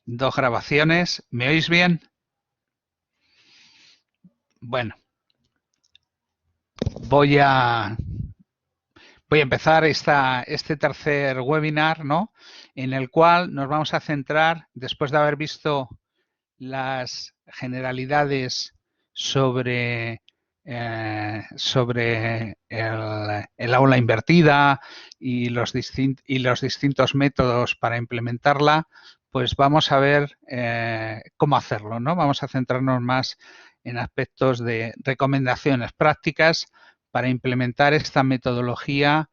Dos grabaciones. ¿Me oís bien? Bueno, voy a, voy a empezar este tercer webinar, ¿no? En el cual nos vamos a centrar, después de haber visto las generalidades sobre el aula invertida y los distintos métodos para implementarla, pues vamos a ver cómo hacerlo, ¿no? Vamos a centrarnos más en aspectos de recomendaciones prácticas para implementar esta metodología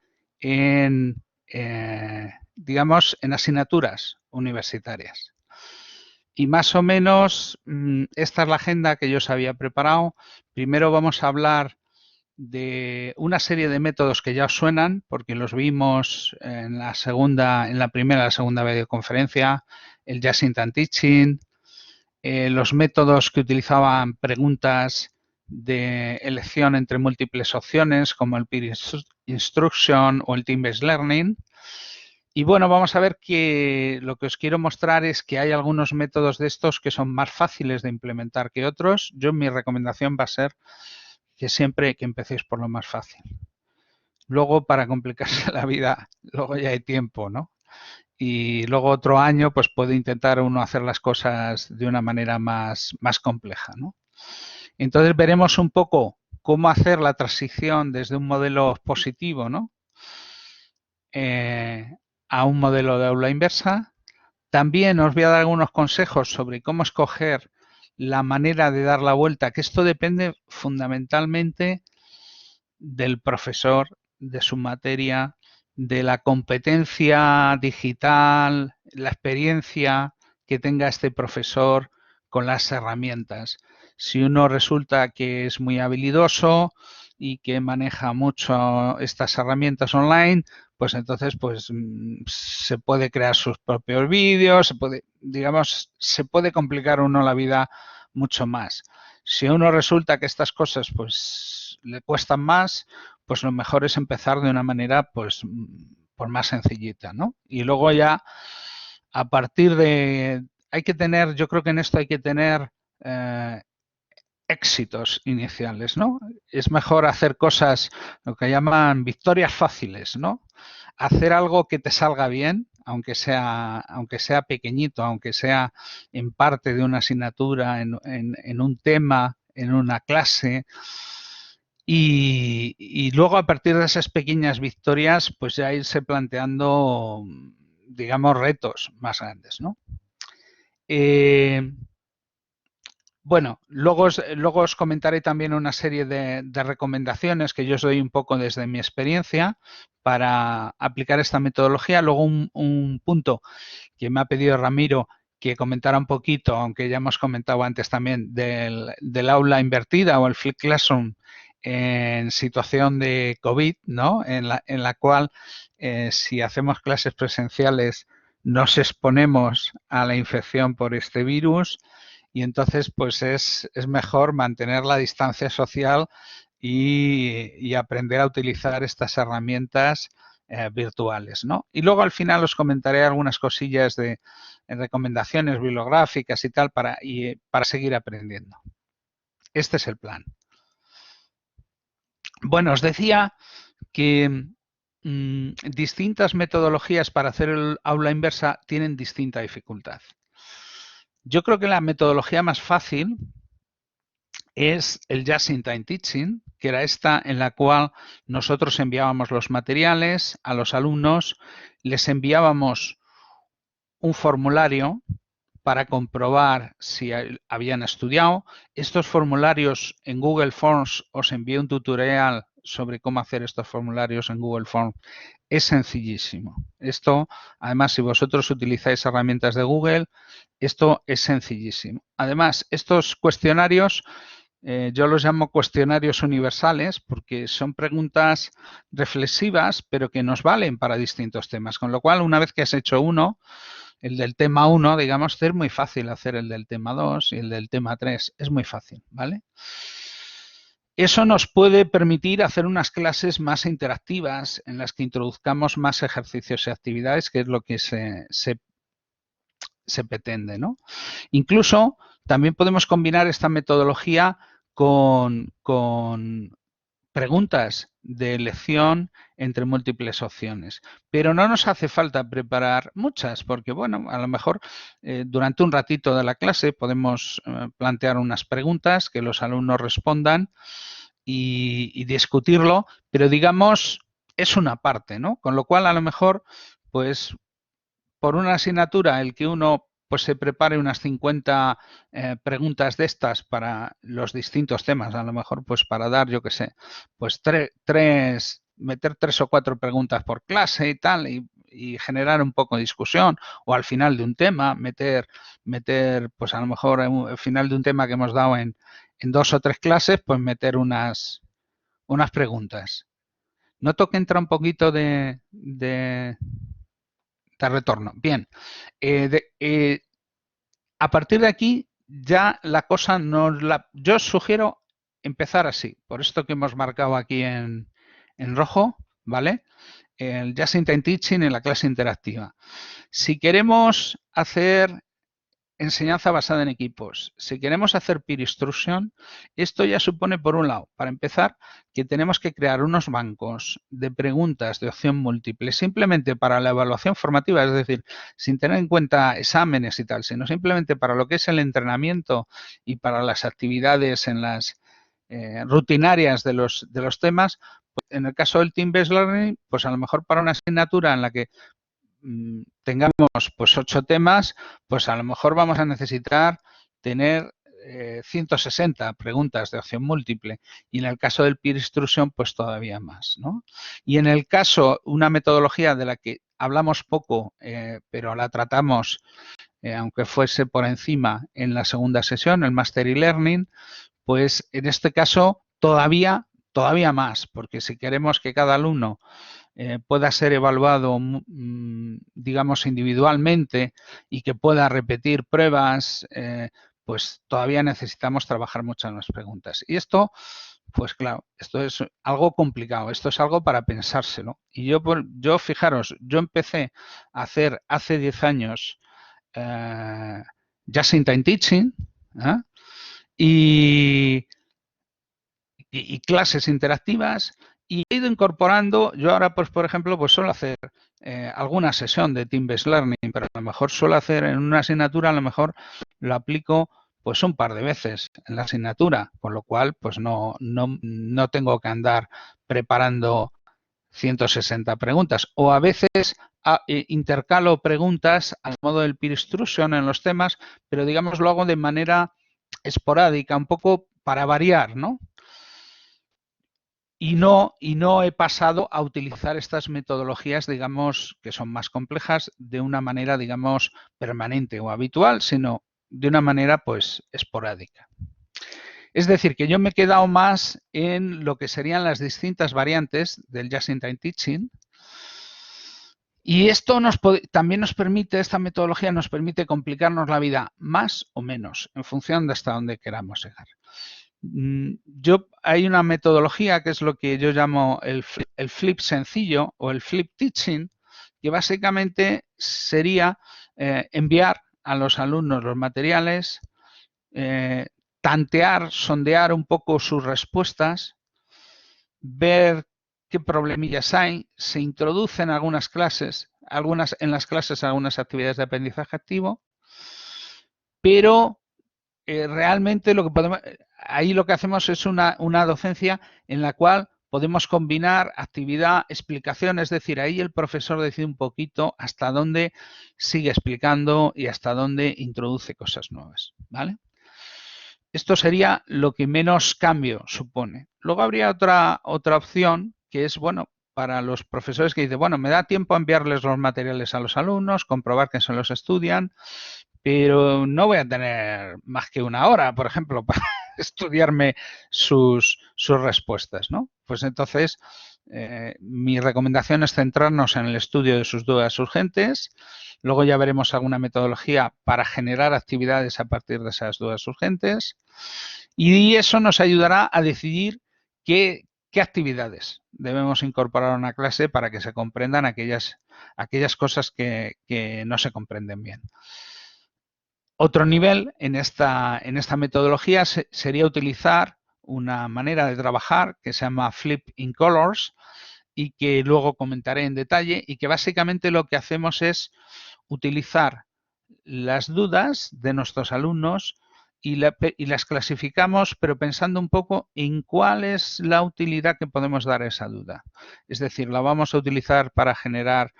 digamos, en asignaturas universitarias. Y más o menos esta es la agenda que yo os había preparado. Primero vamos a hablar de una serie de métodos que ya os suenan, porque los vimos en la primera y la segunda videoconferencia, el Just in Teaching, los métodos que utilizaban preguntas de elección entre múltiples opciones, como el Peer Instruction o el Team-Based Learning. Y bueno, vamos a ver que lo que os quiero mostrar es que hay algunos métodos de estos que son más fáciles de implementar que otros. Mi recomendación va a ser que siempre que empecéis por lo más fácil. Luego, para complicarse la vida, luego ya hay tiempo, ¿no? Y luego otro año, pues puede intentar uno hacer las cosas de una manera más compleja, ¿no? Entonces veremos un poco cómo hacer la transición desde un modelo positivo, ¿no? A un modelo de aula inversa. También os voy a dar algunos consejos sobre cómo escoger la manera de dar la vuelta, que esto depende fundamentalmente del profesor, de su materia, de la competencia digital, la experiencia que tenga este profesor con las herramientas. Si uno resulta que es muy habilidoso y que maneja mucho estas herramientas online, pues entonces pues se puede crear sus propios vídeos, se puede complicar uno la vida mucho más. Si a uno resulta que estas cosas pues le cuestan más, pues lo mejor es empezar de una manera pues por más sencillita, ¿no? Y luego ya a partir de yo creo que en esto hay que tener éxitos iniciales, ¿no? Es mejor hacer cosas, lo que llaman victorias fáciles, ¿no? Hacer algo que te salga bien, aunque sea pequeñito, aunque sea en parte de una asignatura, en un tema, en una clase. Y luego a partir de esas pequeñas victorias, pues ya irse planteando, digamos, retos más grandes, ¿no? Bueno, luego os comentaré también una serie de recomendaciones que yo os doy un poco desde mi experiencia para aplicar esta metodología. Luego un punto que me ha pedido Ramiro que comentara un poquito, aunque ya hemos comentado antes también, del aula invertida o el Flipped Classroom en situación de COVID, ¿no? En la cual si hacemos clases presenciales nos exponemos a la infección por este virus y entonces pues es mejor mantener la distancia social y aprender a utilizar estas herramientas virtuales, ¿no? Y luego al final os comentaré algunas cosillas de recomendaciones bibliográficas y tal para seguir aprendiendo. Este es el plan. Bueno, os decía que distintas metodologías para hacer el aula inversa tienen distinta dificultad. Yo creo que la metodología más fácil es el Just in Time Teaching, que era esta en la cual nosotros enviábamos los materiales a los alumnos, les enviábamos un formulario para comprobar si habían estudiado. Estos formularios en Google Forms, os envié un tutorial sobre cómo hacer estos formularios en Google Forms. Es sencillísimo. Esto, además, si vosotros utilizáis herramientas de Google, esto es sencillísimo. Además, estos cuestionarios yo los llamo cuestionarios universales porque son preguntas reflexivas, pero que nos valen para distintos temas. Con lo cual, una vez que has hecho uno, el del tema 1, digamos, es muy fácil hacer el del tema 2 y el del tema 3. Es muy fácil, ¿vale? Eso nos puede permitir hacer unas clases más interactivas en las que introduzcamos más ejercicios y actividades, que es lo que se se pretende, ¿no? Incluso también podemos combinar esta metodología con preguntas de elección entre múltiples opciones. Pero no nos hace falta preparar muchas, porque bueno, a lo mejor durante un ratito de la clase podemos plantear unas preguntas que los alumnos respondan y discutirlo, pero digamos, es una parte, ¿no? Con lo cual, a lo mejor, pues por una asignatura, el que uno pues se prepare unas 50 preguntas de estas para los distintos temas, a lo mejor pues para dar, yo qué sé, pues meter 3 o 4 preguntas por clase y tal, y generar un poco de discusión, o al final de un tema, meter pues a lo mejor al final de un tema que hemos dado en 2 o 3 clases, pues meter unas preguntas. Noto que entra un poquito de retorno. Bien, a partir de aquí ya la cosa yo sugiero empezar así, por esto que hemos marcado aquí en rojo, ¿vale? El Just in Time Teaching en la clase interactiva. Si queremos hacer enseñanza basada en equipos, si queremos hacer peer instruction, esto ya supone, por un lado, para empezar, que tenemos que crear unos bancos de preguntas de opción múltiple simplemente para la evaluación formativa, es decir, sin tener en cuenta exámenes y tal, sino simplemente para lo que es el entrenamiento y para las actividades en las rutinarias de los temas. Pues, en el caso del Team-Based Learning, pues a lo mejor para una asignatura en la que tengamos pues 8 temas, pues a lo mejor vamos a necesitar tener 160 preguntas de opción múltiple, y en el caso del peer instruction pues todavía más, ¿no? Y en el caso, una metodología de la que hablamos poco, pero la tratamos, aunque fuese por encima en la segunda sesión, el Mastery Learning, pues en este caso todavía más, porque si queremos que cada alumno pueda ser evaluado, digamos, individualmente y que pueda repetir pruebas, pues todavía necesitamos trabajar muchas más preguntas. Y esto, pues claro, esto es algo complicado, esto es algo para pensárselo. Y yo fijaros, yo empecé a hacer hace 10 años Just in Time Teaching, ¿eh? y clases interactivas, y he ido incorporando. Yo ahora, pues por ejemplo, pues suelo hacer alguna sesión de Team-Based Learning, pero a lo mejor suelo hacer en una asignatura, a lo mejor lo aplico pues un par de veces en la asignatura, con lo cual pues no tengo que andar preparando 160 preguntas, o a veces intercalo preguntas al modo del peer instruction en los temas, pero digamos lo hago de manera esporádica, un poco para variar, ¿no? Y no he pasado a utilizar estas metodologías, digamos, que son más complejas, de una manera, digamos, permanente o habitual, sino de una manera, pues, esporádica. Es decir, que yo me he quedado más en lo que serían las distintas variantes del Just in Time Teaching. Y esto también nos permite, esta metodología nos permite complicarnos la vida más o menos, en función de hasta dónde queramos llegar. Hay una metodología que es lo que yo llamo el flip sencillo o el flip teaching, que básicamente sería enviar a los alumnos los materiales, tantear, sondear un poco sus respuestas, ver qué problemillas hay, se introducen algunas clases, en las clases algunas actividades de aprendizaje activo, pero realmente ahí lo que hacemos es una docencia en la cual podemos combinar actividad, explicación, es decir, ahí el profesor decide un poquito hasta dónde sigue explicando y hasta dónde introduce cosas nuevas, ¿vale? Esto sería lo que menos cambio supone. Luego habría otra opción que es, bueno, para los profesores que dicen, bueno, me da tiempo a enviarles los materiales a los alumnos, comprobar que se los estudian, pero no voy a tener más que una hora, por ejemplo, para estudiarme sus respuestas, ¿no? Pues entonces, mi recomendación es centrarnos en el estudio de sus dudas urgentes. Luego ya veremos alguna metodología para generar actividades a partir de esas dudas urgentes. Y eso nos ayudará a decidir qué actividades debemos incorporar a una clase para que se comprendan aquellas cosas que no se comprenden bien. Otro nivel en esta metodología sería utilizar una manera de trabajar que se llama Flip in Colors y que luego comentaré en detalle, y que básicamente lo que hacemos es utilizar las dudas de nuestros alumnos y las clasificamos, pero pensando un poco en cuál es la utilidad que podemos dar a esa duda. Es decir, la vamos a utilizar para generar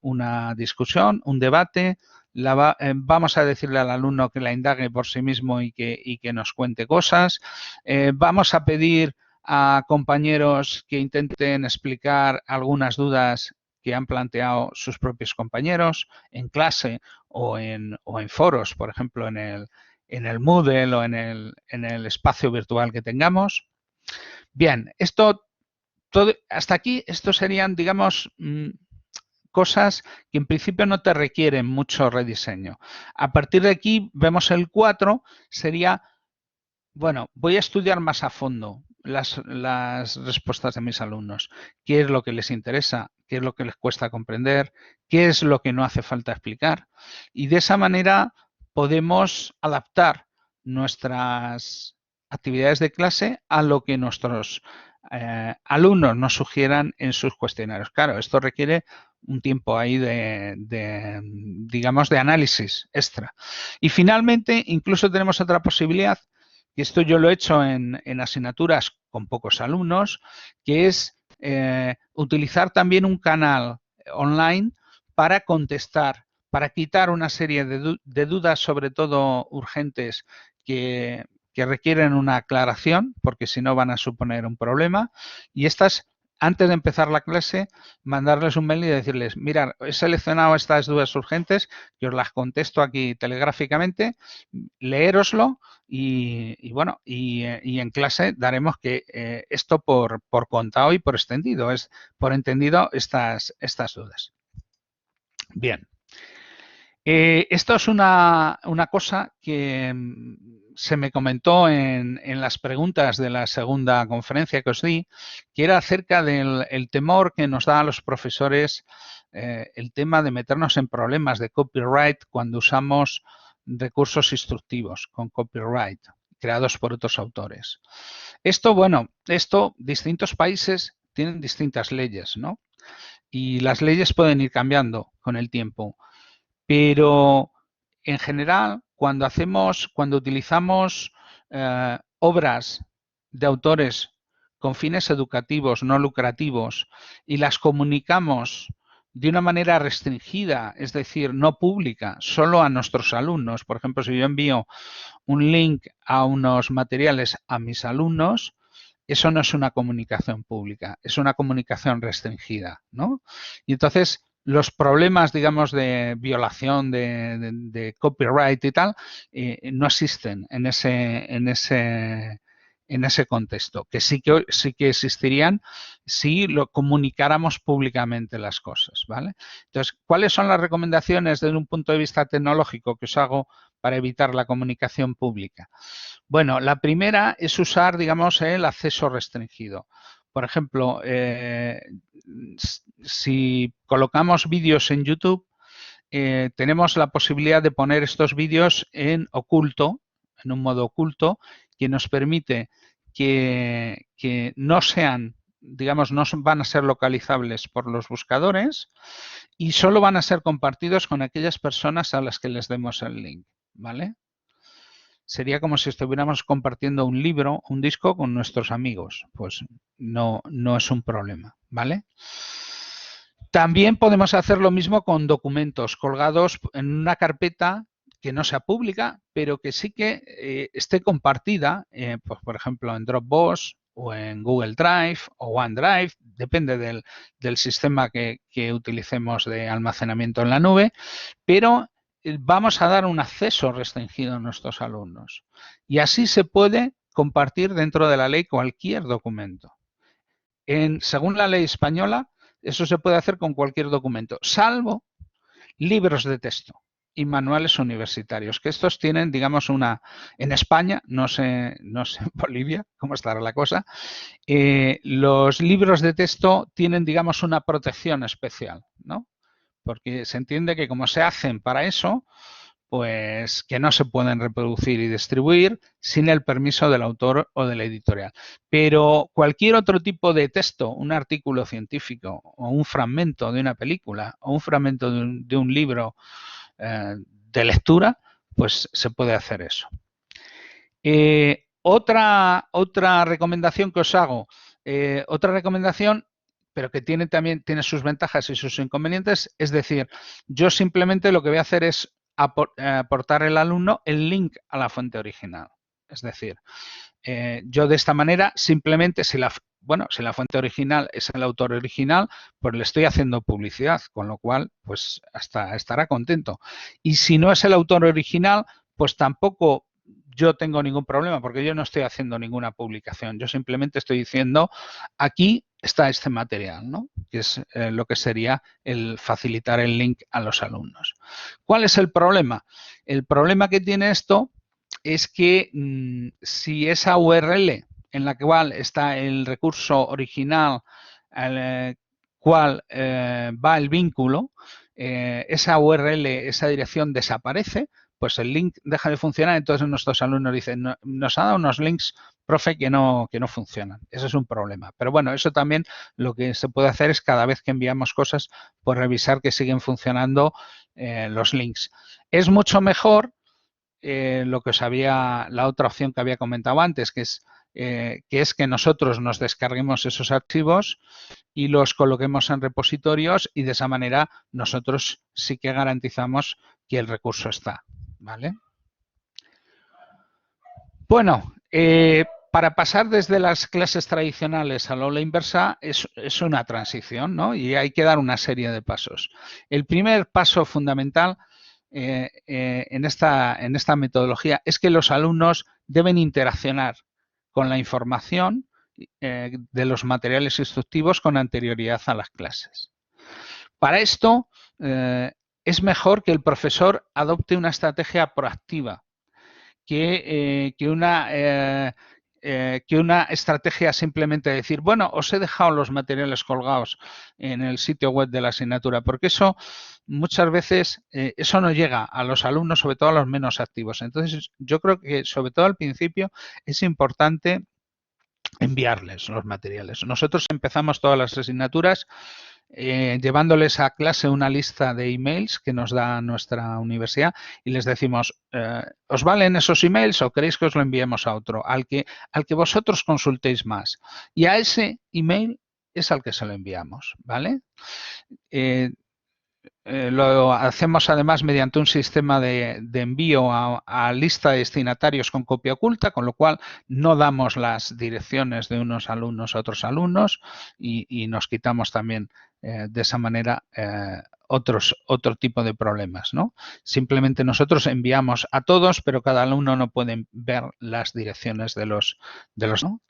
una discusión, un debate. Vamos a decirle al alumno que la indague por sí mismo y que nos cuente cosas. Vamos a pedir a compañeros que intenten explicar algunas dudas que han planteado sus propios compañeros en clase o en foros, por ejemplo, en el Moodle o en el espacio virtual que tengamos. Bien, hasta aquí, estos serían, digamos, cosas que en principio no te requieren mucho rediseño. A partir de aquí vemos el 4, sería, bueno, voy a estudiar más a fondo las respuestas de mis alumnos. ¿Qué es lo que les interesa? ¿Qué es lo que les cuesta comprender? ¿Qué es lo que no hace falta explicar? Y de esa manera podemos adaptar nuestras actividades de clase a lo que nuestros alumnos nos sugieran en sus cuestionarios. Claro, esto requiere un tiempo ahí digamos, de análisis extra. Y finalmente, incluso tenemos otra posibilidad, y esto yo lo he hecho en asignaturas con pocos alumnos, que es utilizar también un canal online para contestar, para quitar una serie de dudas, sobre todo urgentes, que requieren una aclaración, porque si no van a suponer un problema. Y estas, antes de empezar la clase, mandarles un mail y decirles, mirad, he seleccionado estas dudas urgentes, que os las contesto aquí telegráficamente, leéroslo y bueno, y en clase daremos que esto por contado y por extendido, es por entendido estas dudas. Bien. Esto es una cosa que se me comentó en las preguntas de la segunda conferencia que os di, que era acerca del temor que nos da a los profesores el tema de meternos en problemas de copyright cuando usamos recursos instructivos con copyright creados por otros autores. Esto, bueno, distintos países tienen distintas leyes, ¿no? Y las leyes pueden ir cambiando con el tiempo. Pero en general, cuando utilizamos obras de autores con fines educativos no lucrativos y las comunicamos de una manera restringida, es decir, no pública, solo a nuestros alumnos. Por ejemplo, si yo envío un link a unos materiales a mis alumnos, eso no es una comunicación pública, es una comunicación restringida, ¿no? Y entonces los problemas, digamos, de violación de copyright y tal, no existen en ese contexto, que sí que existirían si lo comunicáramos públicamente las cosas, ¿vale? Entonces, ¿cuáles son las recomendaciones desde un punto de vista tecnológico que os hago para evitar la comunicación pública? Bueno, la primera es usar, digamos, el acceso restringido. Por ejemplo, si colocamos vídeos en YouTube, tenemos la posibilidad de poner estos vídeos en oculto, en un modo oculto, que nos permite que no sean, digamos, no van a ser localizables por los buscadores y solo van a ser compartidos con aquellas personas a las que les demos el link, ¿vale? Sería como si estuviéramos compartiendo un libro, un disco con nuestros amigos. Pues no es un problema, ¿vale? También podemos hacer lo mismo con documentos colgados en una carpeta que no sea pública, pero que sí que esté compartida, pues, por ejemplo, en Dropbox o en Google Drive o OneDrive, depende del sistema que utilicemos de almacenamiento en la nube, pero vamos a dar un acceso restringido a nuestros alumnos. Y así se puede compartir dentro de la ley cualquier documento. Según la ley española, eso se puede hacer con cualquier documento, salvo libros de texto y manuales universitarios, que estos tienen, digamos, en España, no sé en Bolivia cómo estará la cosa, los libros de texto tienen, digamos, una protección especial, ¿no? Porque se entiende que como se hacen para eso, pues que no se pueden reproducir y distribuir sin el permiso del autor o de la editorial. Pero cualquier otro tipo de texto, un artículo científico o un fragmento de una película o un fragmento de un libro de lectura, pues se puede hacer eso. Otra recomendación que os hago, otra recomendación, pero que también tiene sus ventajas y sus inconvenientes, es decir, yo simplemente lo que voy a hacer es aportar al alumno el link a la fuente original. Es decir, yo de esta manera simplemente, si la fuente original es el autor original, pues le estoy haciendo publicidad, con lo cual, pues hasta estará contento. Y si no es el autor original, pues tampoco yo tengo ningún problema, porque yo no estoy haciendo ninguna publicación. Yo simplemente estoy diciendo, aquí está este material, ¿no? Que es lo que sería el facilitar el link a los alumnos. ¿Cuál es el problema? El problema que tiene esto es que si esa URL en la cual está el recurso original al cual va el vínculo, esa URL, esa dirección desaparece, pues el link deja de funcionar. Entonces nuestros alumnos dicen, nos ha dado unos links, profe, que no funcionan. Ese es un problema. Pero bueno, eso también lo que se puede hacer es cada vez que enviamos cosas, pues revisar que siguen funcionando los links. Es mucho mejor lo que la otra opción que había comentado antes, que es que nosotros nos descarguemos esos archivos y los coloquemos en repositorios, y de esa manera nosotros sí que garantizamos que el recurso está, ¿vale? Bueno, para pasar desde las clases tradicionales al aula inversa es una transición, ¿no? Y hay que dar una serie de pasos. El primer paso fundamental en esta metodología es que los alumnos deben interaccionar con la información de los materiales instructivos con anterioridad a las clases. Para esto es mejor que el profesor adopte una estrategia proactiva que una estrategia simplemente decir, bueno, os he dejado los materiales colgados en el sitio web de la asignatura, porque eso muchas veces eso no llega a los alumnos, sobre todo a los menos activos. Entonces, yo creo que sobre todo al principio es importante enviarles los materiales. Nosotros empezamos todas las asignaturas llevándoles a clase una lista de emails que nos da nuestra universidad y les decimos, ¿os valen esos emails o queréis que os lo enviemos a otro? Al que vosotros consultéis más. Y a ese email es al que se lo enviamos, ¿vale? Lo hacemos además mediante un sistema de envío a lista de destinatarios con copia oculta, con lo cual no damos las direcciones de unos alumnos a otros alumnos y nos quitamos también de esa manera otro tipo de problemas, ¿no? Simplemente nosotros enviamos a todos, pero cada alumno no puede ver las direcciones de los ¿no?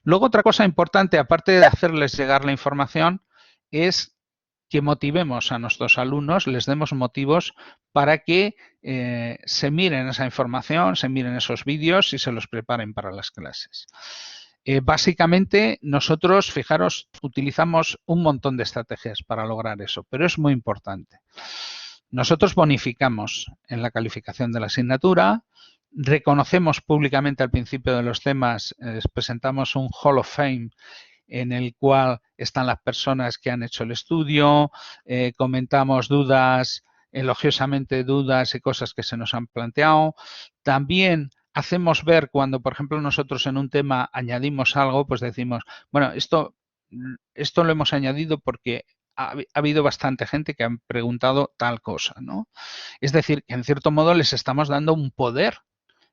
Luego, otra cosa importante, aparte de hacerles llegar la información, es que motivemos a nuestros alumnos, les demos motivos para que se miren esa información, se miren esos vídeos y se los preparen para las clases. Básicamente, nosotros, fijaros, utilizamos un montón de estrategias para lograr eso, pero es muy importante. Nosotros bonificamos en la calificación de la asignatura, reconocemos públicamente al principio de los temas, presentamos un Hall of Fame en el cual están las personas que han hecho el estudio, comentamos dudas, elogiosamente dudas y cosas que se nos han planteado. También hacemos ver cuando, por ejemplo, nosotros en un tema añadimos algo, pues decimos, bueno, esto lo hemos añadido porque ha habido bastante gente que ha preguntado tal cosa, ¿no? Es decir, que en cierto modo les estamos dando un poder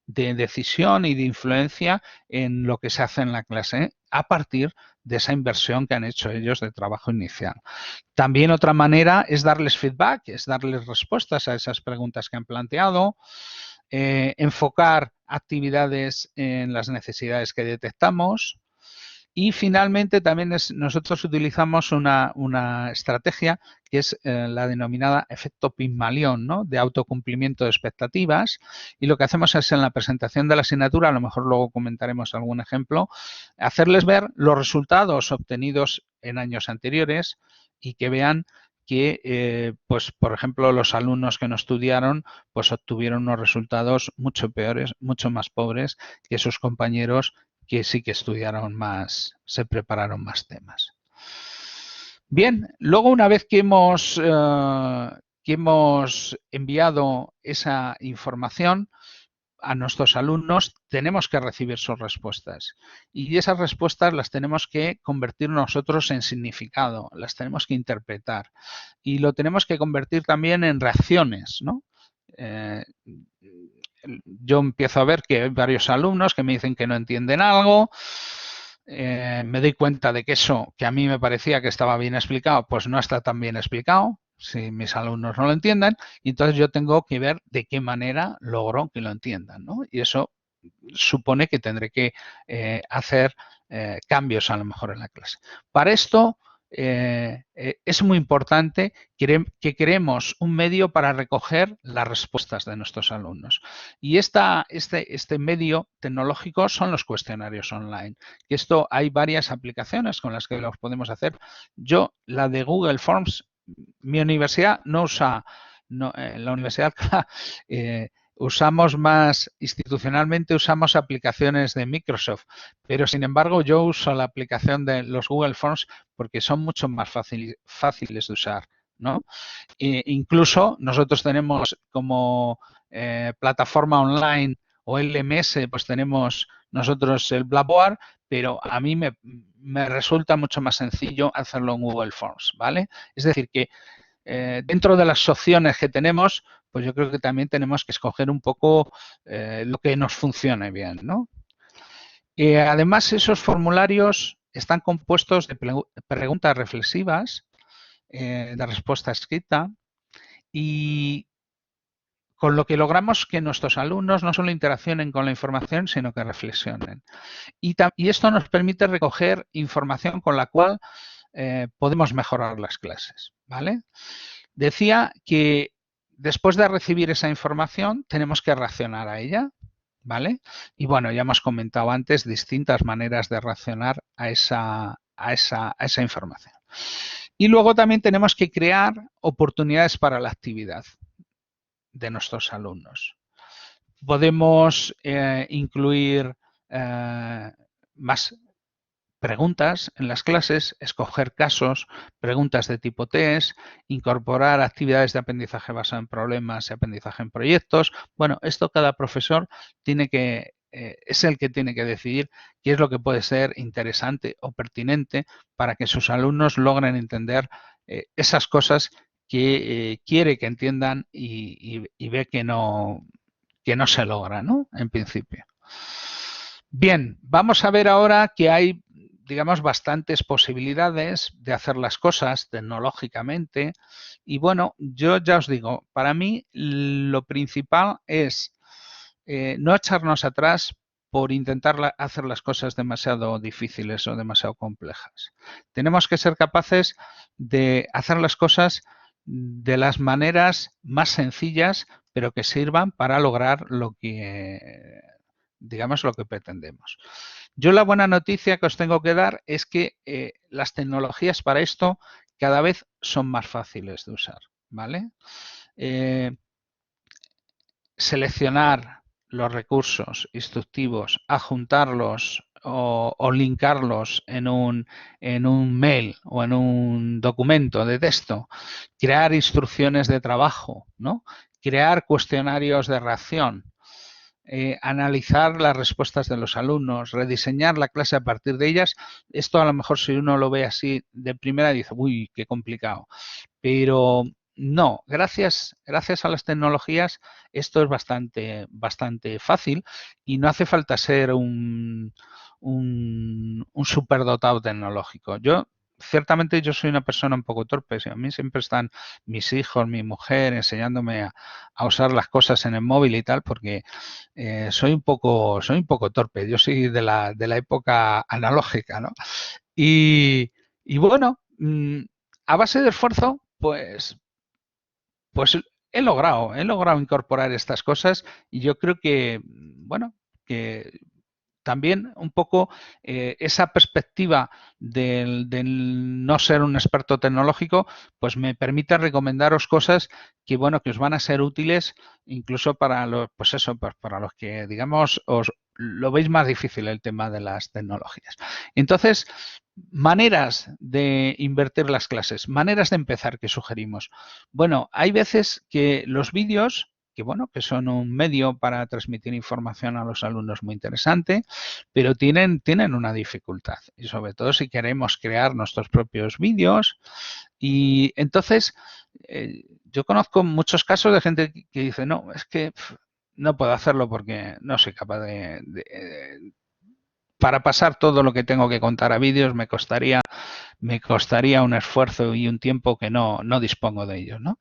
de decisión y de influencia en lo que se hace en la clase a partir de esa inversión que han hecho ellos de trabajo inicial. También otra manera es darles feedback, es darles respuestas a esas preguntas que han planteado, enfocar actividades en las necesidades que detectamos. Y finalmente también nosotros utilizamos una estrategia que es la denominada efecto Pigmalión, ¿no? De autocumplimiento de expectativas, y lo que hacemos es en la presentación de la asignatura, a lo mejor luego comentaremos algún ejemplo, hacerles ver los resultados obtenidos en años anteriores y que vean que, pues, por ejemplo, los alumnos que no estudiaron, pues obtuvieron unos resultados mucho peores, mucho más pobres que sus compañeros que sí que estudiaron más, se prepararon más temas. Bien, luego una vez que hemos enviado esa información a nuestros alumnos, tenemos que recibir sus respuestas. Y esas respuestas las tenemos que convertir nosotros en significado, las tenemos que interpretar. Y lo tenemos que convertir también en reacciones, ¿no? Yo empiezo a ver que hay varios alumnos que me dicen que no entienden algo. Me doy cuenta de que eso que a mí me parecía que estaba bien explicado, pues no está tan bien explicado, si mis alumnos no lo entienden, y entonces yo tengo que ver de qué manera logro que lo entiendan, ¿no? Y eso supone que tendré que hacer cambios a lo mejor en la clase. Para esto es muy importante que creemos un medio para recoger las respuestas de nuestros alumnos. Y este medio tecnológico son los cuestionarios online. Y esto hay varias aplicaciones con las que los podemos hacer. Yo, la de Google Forms, mi universidad no usa, la universidad usamos más, institucionalmente usamos aplicaciones de Microsoft, pero sin embargo yo uso la aplicación de los Google Forms porque son mucho más fáciles de usar, ¿no? Incluso nosotros tenemos como plataforma online o LMS, pues tenemos nosotros el Blackboard, pero a mí me resulta mucho más sencillo hacerlo en Google Forms, ¿vale? Es decir, que dentro de las opciones que tenemos, pues yo creo que también tenemos que escoger un poco lo que nos funcione bien, ¿no? Además, esos formularios están compuestos de preguntas reflexivas, de respuesta escrita, y con lo que logramos que nuestros alumnos no solo interaccionen con la información, sino que reflexionen. Y esto nos permite recoger información con la cual podemos mejorar las clases, ¿vale? Decía que después de recibir esa información tenemos que reaccionar a ella, ¿vale? Y bueno, ya hemos comentado antes distintas maneras de reaccionar a esa información. Y luego también tenemos que crear oportunidades para la actividad de nuestros alumnos. Podemos incluir más preguntas en las clases, escoger casos, preguntas de tipo test, incorporar actividades de aprendizaje basado en problemas y aprendizaje en proyectos. Bueno, esto cada profesor es el que tiene que decidir qué es lo que puede ser interesante o pertinente para que sus alumnos logren entender esas cosas que quiere que entiendan y ve que no se logra, ¿no? En principio. Bien, vamos a ver ahora que hay, digamos, bastantes posibilidades de hacer las cosas tecnológicamente. Y bueno, yo ya os digo, para mí lo principal es no echarnos atrás por intentar hacer las cosas demasiado difíciles o demasiado complejas. Tenemos que ser capaces de hacer las cosas de las maneras más sencillas, pero que sirvan para lograr lo que, digamos, lo que pretendemos. Yo la buena noticia que os tengo que dar es que las tecnologías para esto cada vez son más fáciles de usar, ¿vale? Seleccionar los recursos instructivos, adjuntarlos o linkarlos en un mail o en un documento de texto, crear instrucciones de trabajo, ¿no? Crear cuestionarios de reacción, analizar las respuestas de los alumnos, rediseñar la clase a partir de ellas. Esto a lo mejor si uno lo ve así de primera dice, uy, qué complicado. Pero no, gracias a las tecnologías esto es bastante fácil y no hace falta ser un superdotado tecnológico. Ciertamente yo soy una persona un poco torpe. A mí siempre están mis hijos, mi mujer enseñándome a usar las cosas en el móvil y tal, porque soy un poco torpe. Yo soy de la época analógica, ¿no? Y bueno, a base de esfuerzo, pues he logrado incorporar estas cosas y yo creo que, bueno, que también un poco esa perspectiva del no ser un experto tecnológico, pues me permite recomendaros cosas que, bueno, que os van a ser útiles incluso para los, pues eso, pues para los que, digamos, os lo veis más difícil el tema de las tecnologías. Entonces, maneras de invertir las clases, maneras de empezar que sugerimos. Bueno, hay veces que los vídeos, que bueno, que son un medio para transmitir información a los alumnos muy interesante, pero tienen una dificultad. Y sobre todo si queremos crear nuestros propios vídeos. Y entonces, yo conozco muchos casos de gente que dice, no, es que no puedo hacerlo porque no soy capaz para pasar todo lo que tengo que contar a vídeos me costaría un esfuerzo y un tiempo que no dispongo de ellos, ¿no?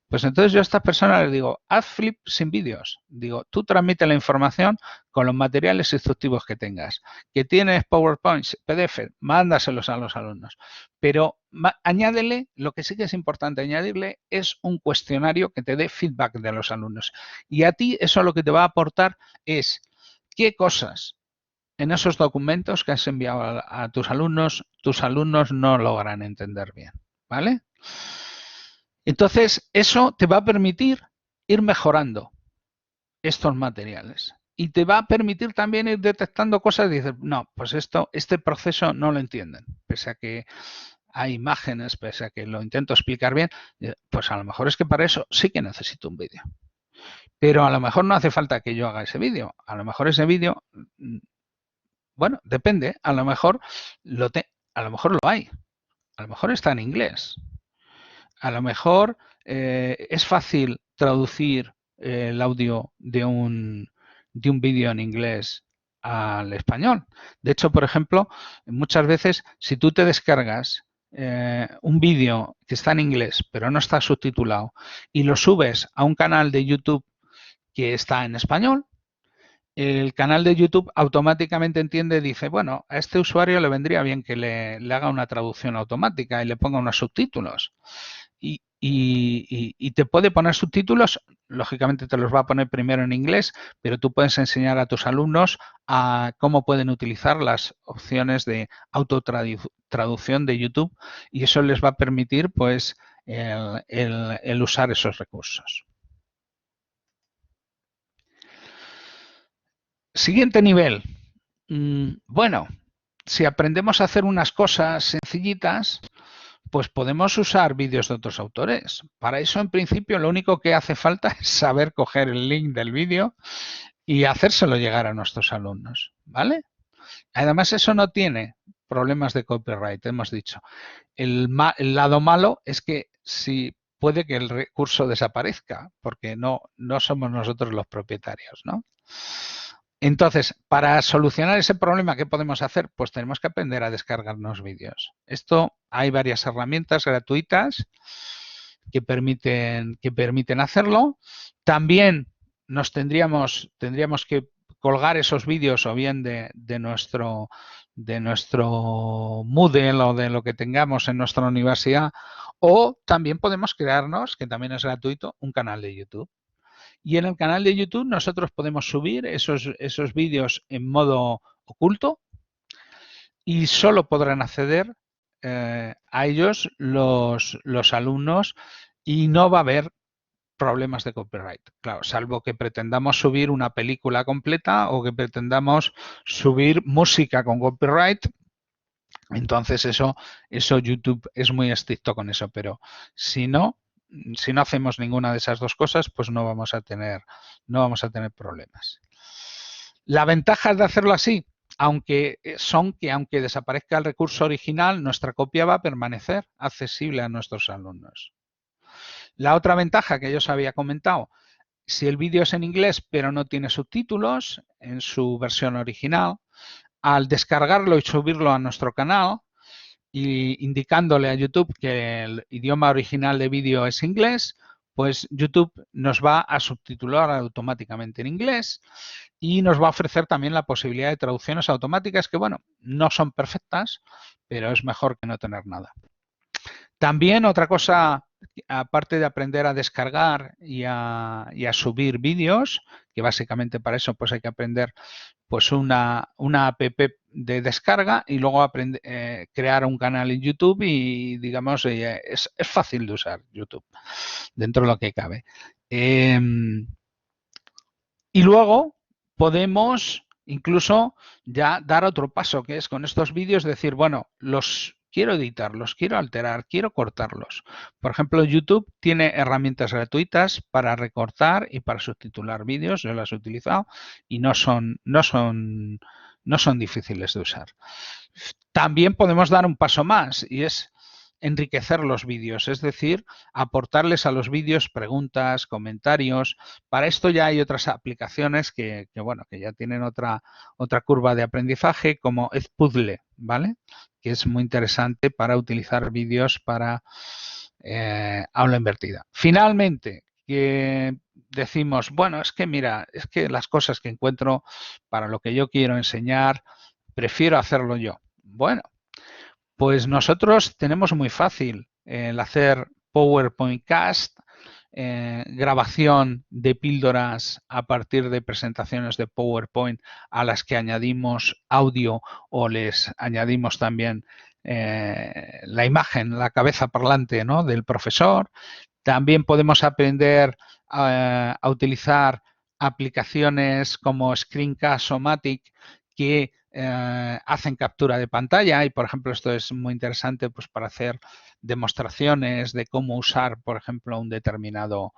Pues entonces yo a estas personas les digo, haz flip sin vídeos. Digo, tú transmite la información con los materiales instructivos que tengas. Que tienes PowerPoint, PDF, mándaselos a los alumnos. Pero añádele, lo que sí que es importante añadirle es un cuestionario que te dé feedback de los alumnos. Y a ti eso lo que te va a aportar es qué cosas en esos documentos que has enviado a tus alumnos no logran entender bien, ¿vale? Entonces, eso te va a permitir ir mejorando estos materiales y te va a permitir también ir detectando cosas y dices, no, pues este proceso no lo entienden, pese a que hay imágenes, pese a que lo intento explicar bien, pues a lo mejor es que para eso sí que necesito un vídeo. Pero a lo mejor no hace falta que yo haga ese vídeo. A lo mejor ese vídeo, bueno, depende. A lo mejor lo hay. A lo mejor está en inglés. A lo mejor es fácil traducir el audio de un vídeo en inglés al español. De hecho, por ejemplo, muchas veces si tú te descargas un vídeo que está en inglés pero no está subtitulado y lo subes a un canal de YouTube que está en español, el canal de YouTube automáticamente entiende, dice, bueno, a este usuario le vendría bien que le haga una traducción automática y le ponga unos subtítulos. Y te puede poner subtítulos, lógicamente te los va a poner primero en inglés, pero tú puedes enseñar a tus alumnos a cómo pueden utilizar las opciones de autotraducción de YouTube y eso les va a permitir pues el usar esos recursos. Siguiente nivel. Bueno, si aprendemos a hacer unas cosas sencillitas, pues podemos usar vídeos de otros autores. Para eso, en principio, lo único que hace falta es saber coger el link del vídeo y hacérselo llegar a nuestros alumnos, ¿vale? Además, eso no tiene problemas de copyright, hemos dicho. El lado malo es que si puede que el recurso desaparezca, porque no somos nosotros los propietarios, ¿no? Entonces, para solucionar ese problema, ¿qué podemos hacer? Pues tenemos que aprender a descargarnos vídeos. Esto hay varias herramientas gratuitas que permiten hacerlo. También tendríamos que colgar esos vídeos o bien de nuestro Moodle o de lo que tengamos en nuestra universidad, o también podemos crearnos, que también es gratuito, un canal de YouTube. Y en el canal de YouTube nosotros podemos subir esos vídeos en modo oculto y solo podrán acceder a ellos los alumnos y no va a haber problemas de copyright. Claro, salvo que pretendamos subir una película completa o que pretendamos subir música con copyright. Entonces eso YouTube es muy estricto con eso, pero si no hacemos ninguna de esas dos cosas, pues no vamos a tener problemas. La ventaja de hacerlo así, aunque desaparezca el recurso original, nuestra copia va a permanecer accesible a nuestros alumnos. La otra ventaja que yo os había comentado, si el vídeo es en inglés pero no tiene subtítulos en su versión original, al descargarlo y subirlo a nuestro canal, y indicándole a YouTube que el idioma original de vídeo es inglés, pues YouTube nos va a subtitular automáticamente en inglés y nos va a ofrecer también la posibilidad de traducciones automáticas que, bueno, no son perfectas, pero es mejor que no tener nada. También otra cosa aparte de aprender a descargar y a subir vídeos, que básicamente para eso pues hay que aprender pues una app de descarga y luego crear un canal en YouTube y digamos es fácil de usar YouTube dentro de lo que cabe. Y luego podemos incluso ya dar otro paso, que es con estos vídeos decir, bueno, los quiero editar, los quiero alterar, quiero cortarlos. Por ejemplo, YouTube tiene herramientas gratuitas para recortar y para subtitular vídeos, yo las he utilizado y no son difíciles de usar. También podemos dar un paso más y es enriquecer los vídeos, es decir, aportarles a los vídeos preguntas, comentarios. Para esto ya hay otras aplicaciones que ya tienen otra curva de aprendizaje, como Edpuzzle, ¿vale? Que es muy interesante para utilizar vídeos para aula invertida. Finalmente, que decimos, bueno, es que mira, es que las cosas que encuentro para lo que yo quiero enseñar, prefiero hacerlo yo. Bueno, pues nosotros tenemos muy fácil el hacer PowerPoint Cast, grabación de píldoras a partir de presentaciones de PowerPoint a las que añadimos audio o les añadimos también la imagen, la cabeza parlante, ¿no?, del profesor. También podemos aprender a utilizar aplicaciones como Screencast o Matic que hacen captura de pantalla y, por ejemplo, esto es muy interesante pues para hacer demostraciones de cómo usar, por ejemplo, un determinado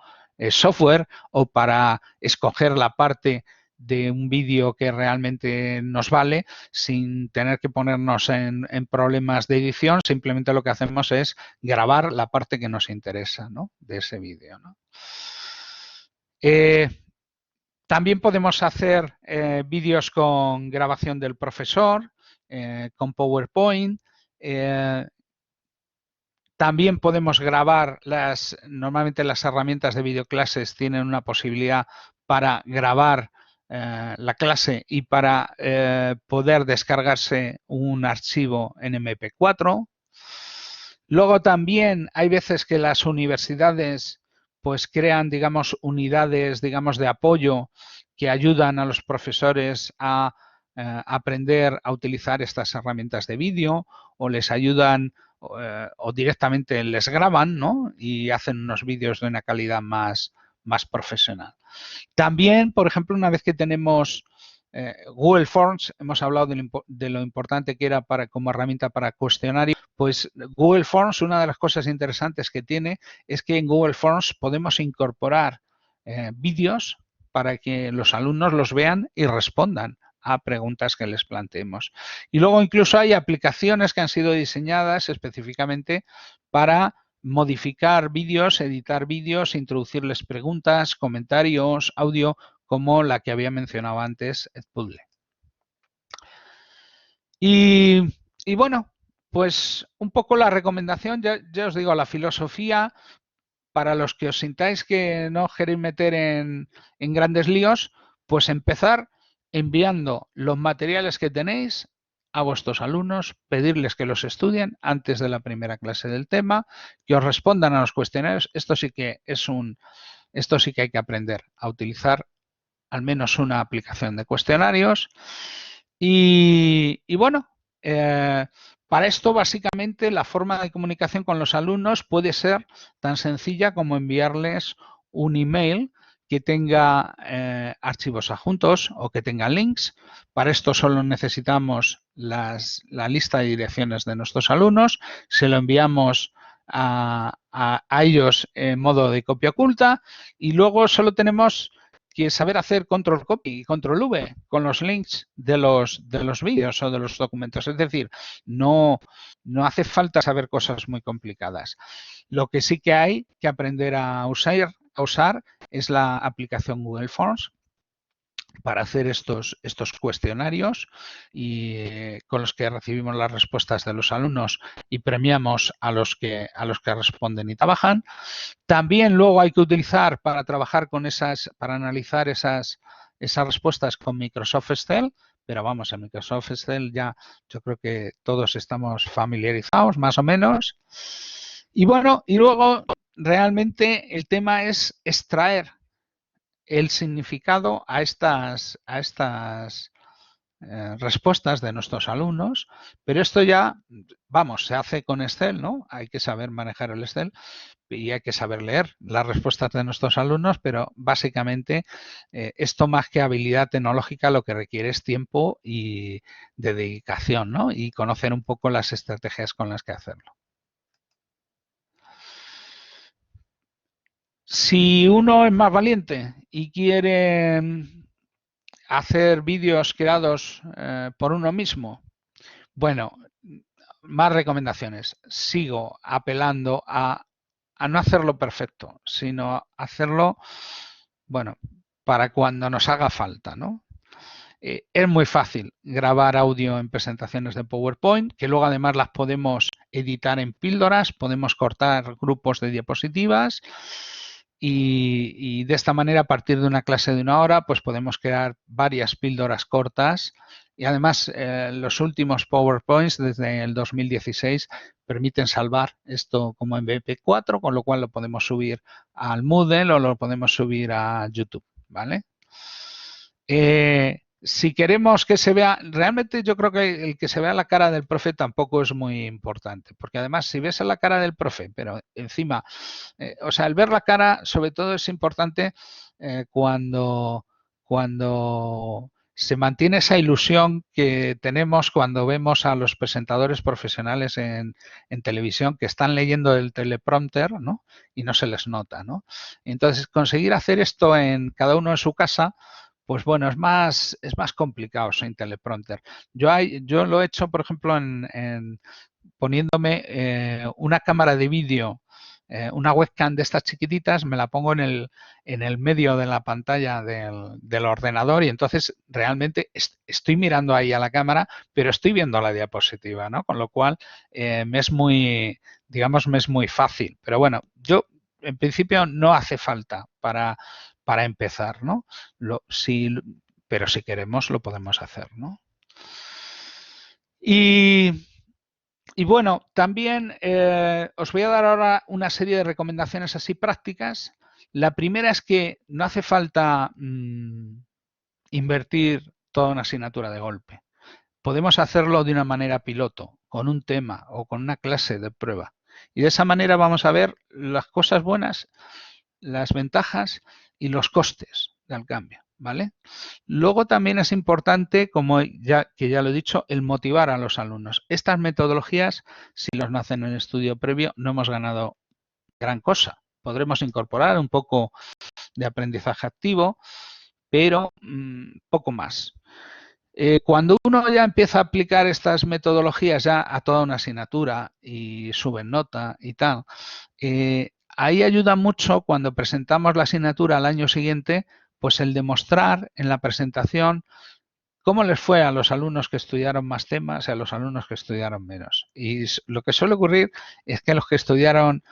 software o para escoger la parte de un vídeo que realmente nos vale sin tener que ponernos en problemas de edición. Simplemente lo que hacemos es grabar la parte que nos interesa, ¿no?, de ese vídeo, ¿no? También podemos hacer vídeos con grabación del profesor, con PowerPoint. También podemos grabar normalmente las herramientas de videoclases tienen una posibilidad para grabar la clase y para poder descargarse un archivo en MP4. Luego también hay veces que las universidades pues crean, digamos, unidades, digamos, de apoyo que ayudan a los profesores a aprender a utilizar estas herramientas de vídeo o les ayudan o directamente les graban, ¿no?, y hacen unos vídeos de una calidad más profesional. También, por ejemplo, una vez que tenemos Google Forms, hemos hablado de lo importante que era como herramienta para cuestionario, pues Google Forms, una de las cosas interesantes que tiene es que en Google Forms podemos incorporar vídeos para que los alumnos los vean y respondan a preguntas que les planteemos. Y luego incluso hay aplicaciones que han sido diseñadas específicamente para modificar vídeos, editar vídeos, introducirles preguntas, comentarios, audio, como la que había mencionado antes, Edpuzzle. Y bueno, pues un poco la recomendación, ya os digo, la filosofía, para los que os sintáis que no queréis meter en grandes líos, pues empezar enviando los materiales que tenéis a vuestros alumnos, pedirles que los estudien antes de la primera clase del tema, que os respondan a los cuestionarios. Esto sí que hay que aprender a utilizar al menos una aplicación de cuestionarios. Y bueno, para esto básicamente la forma de comunicación con los alumnos puede ser tan sencilla como enviarles un email que tenga archivos adjuntos o que tenga links. Para esto solo necesitamos la lista de direcciones de nuestros alumnos, se lo enviamos a ellos en modo de copia oculta y luego solo tenemos que saber hacer control copy y control V con los links de los vídeos o de los documentos. Es decir, no hace falta saber cosas muy complicadas. Lo que sí que hay que aprender a usar es la aplicación Google Forms para hacer estos cuestionarios y con los que recibimos las respuestas de los alumnos y premiamos a los que responden y trabajan. También luego hay que utilizar para trabajar con para analizar esas respuestas con Microsoft Excel, pero vamos, en Microsoft Excel ya yo creo que todos estamos familiarizados más o menos. Y bueno, y luego realmente el tema es extraer el significado a estas respuestas de nuestros alumnos, pero esto ya, vamos, se hace con Excel, ¿no? Hay que saber manejar el Excel y hay que saber leer las respuestas de nuestros alumnos, pero básicamente esto más que habilidad tecnológica lo que requiere es tiempo y dedicación, ¿no? Y conocer un poco las estrategias con las que hacerlo. Si uno es más valiente y quiere hacer vídeos creados por uno mismo, bueno, más recomendaciones. Sigo apelando a no hacerlo perfecto, sino hacerlo, bueno, para cuando nos haga falta, ¿no? Es muy fácil grabar audio en presentaciones de PowerPoint, que luego además las podemos editar en píldoras, podemos cortar grupos de diapositivas y de esta manera, a partir de una clase de 1 hora, pues podemos crear varias píldoras cortas y además los últimos PowerPoints desde el 2016 permiten salvar esto como MP4, con lo cual lo podemos subir al Moodle o lo podemos subir a YouTube, ¿vale? Si queremos que se vea, realmente yo creo que el que se vea la cara del profe tampoco es muy importante, porque además si ves la cara del profe, pero encima, o sea, el ver la cara sobre todo es importante cuando se mantiene esa ilusión que tenemos cuando vemos a los presentadores profesionales en televisión que están leyendo el teleprompter, ¿no? Y no se les nota, ¿no? Entonces, conseguir hacer esto en cada uno en su casa, pues bueno, es más complicado sin teleprompter. Yo lo he hecho, por ejemplo, poniéndome una cámara de vídeo, una webcam de estas chiquititas, me la pongo en el medio de la pantalla del ordenador y entonces realmente estoy mirando ahí a la cámara, pero estoy viendo la diapositiva, ¿no? Con lo cual me es muy, digamos, me es muy fácil. Pero bueno, yo en principio no hace falta para empezar, ¿no? Pero si queremos lo podemos hacer, ¿no? Y bueno, también os voy a dar ahora una serie de recomendaciones así prácticas. La primera es que no hace falta invertir toda una asignatura de golpe. Podemos hacerlo de una manera piloto, con un tema o con una clase de prueba. Y de esa manera vamos a ver las cosas buenas, las ventajas y los costes del cambio, ¿vale? Luego también es importante, como ya lo he dicho, el motivar a los alumnos. Estas metodologías, si los nacen en el estudio previo, no hemos ganado gran cosa. Podremos incorporar un poco de aprendizaje activo, pero poco más. Cuando uno ya empieza a aplicar estas metodologías ya a toda una asignatura y suben nota y tal, ahí ayuda mucho cuando presentamos la asignatura al año siguiente, pues el demostrar en la presentación cómo les fue a los alumnos que estudiaron más temas y a los alumnos que estudiaron menos. Y lo que suele ocurrir es que los que estudiaron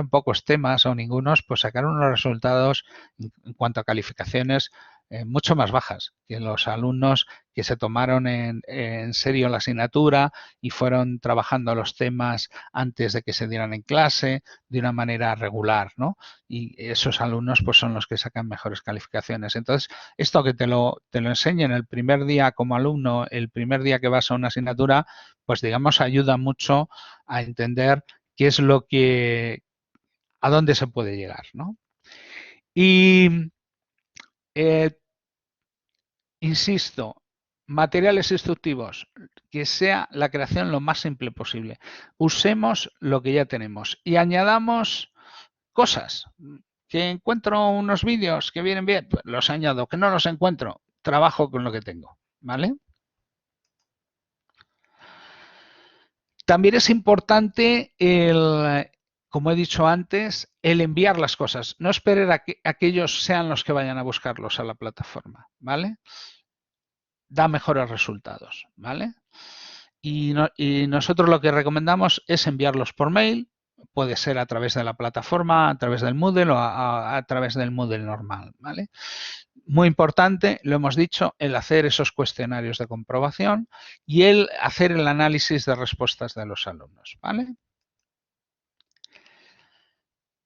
pocos temas o ningunos, pues sacaron unos resultados en cuanto a calificaciones mucho más bajas que los alumnos que se tomaron en serio la asignatura y fueron trabajando los temas antes de que se dieran en clase de una manera regular, ¿no? Y esos alumnos pues son los que sacan mejores calificaciones. Entonces, esto que te lo enseñen el primer día como alumno, el primer día que vas a una asignatura, pues digamos ayuda mucho a entender qué es a dónde se puede llegar, ¿no? Y insisto, materiales instructivos, que sea la creación lo más simple posible. Usemos lo que ya tenemos y añadamos cosas. Que encuentro unos vídeos que vienen bien, pues los añado. Que no los encuentro, trabajo con lo que tengo, ¿vale? También es importante como he dicho antes, el enviar las cosas. No esperar a que ellos sean los que vayan a buscarlos a la plataforma, ¿vale? Da mejores resultados, ¿vale? Y nosotros lo que recomendamos es enviarlos por mail, puede ser a través de la plataforma, a través del Moodle o a través del Moodle normal, ¿vale? Muy importante, lo hemos dicho, el hacer esos cuestionarios de comprobación y el hacer el análisis de respuestas de los alumnos, ¿vale?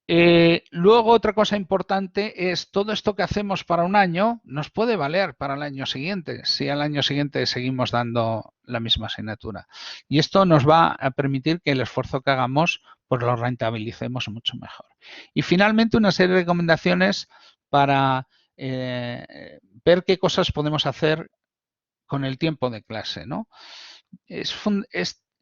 Luego, otra cosa importante es todo esto que hacemos para un año nos puede valer para el año siguiente, si al año siguiente seguimos dando la misma asignatura. Y esto nos va a permitir que el esfuerzo que hagamos pues lo rentabilicemos mucho mejor. Y finalmente, una serie de recomendaciones para ver qué cosas podemos hacer con el tiempo de clase, ¿no? Es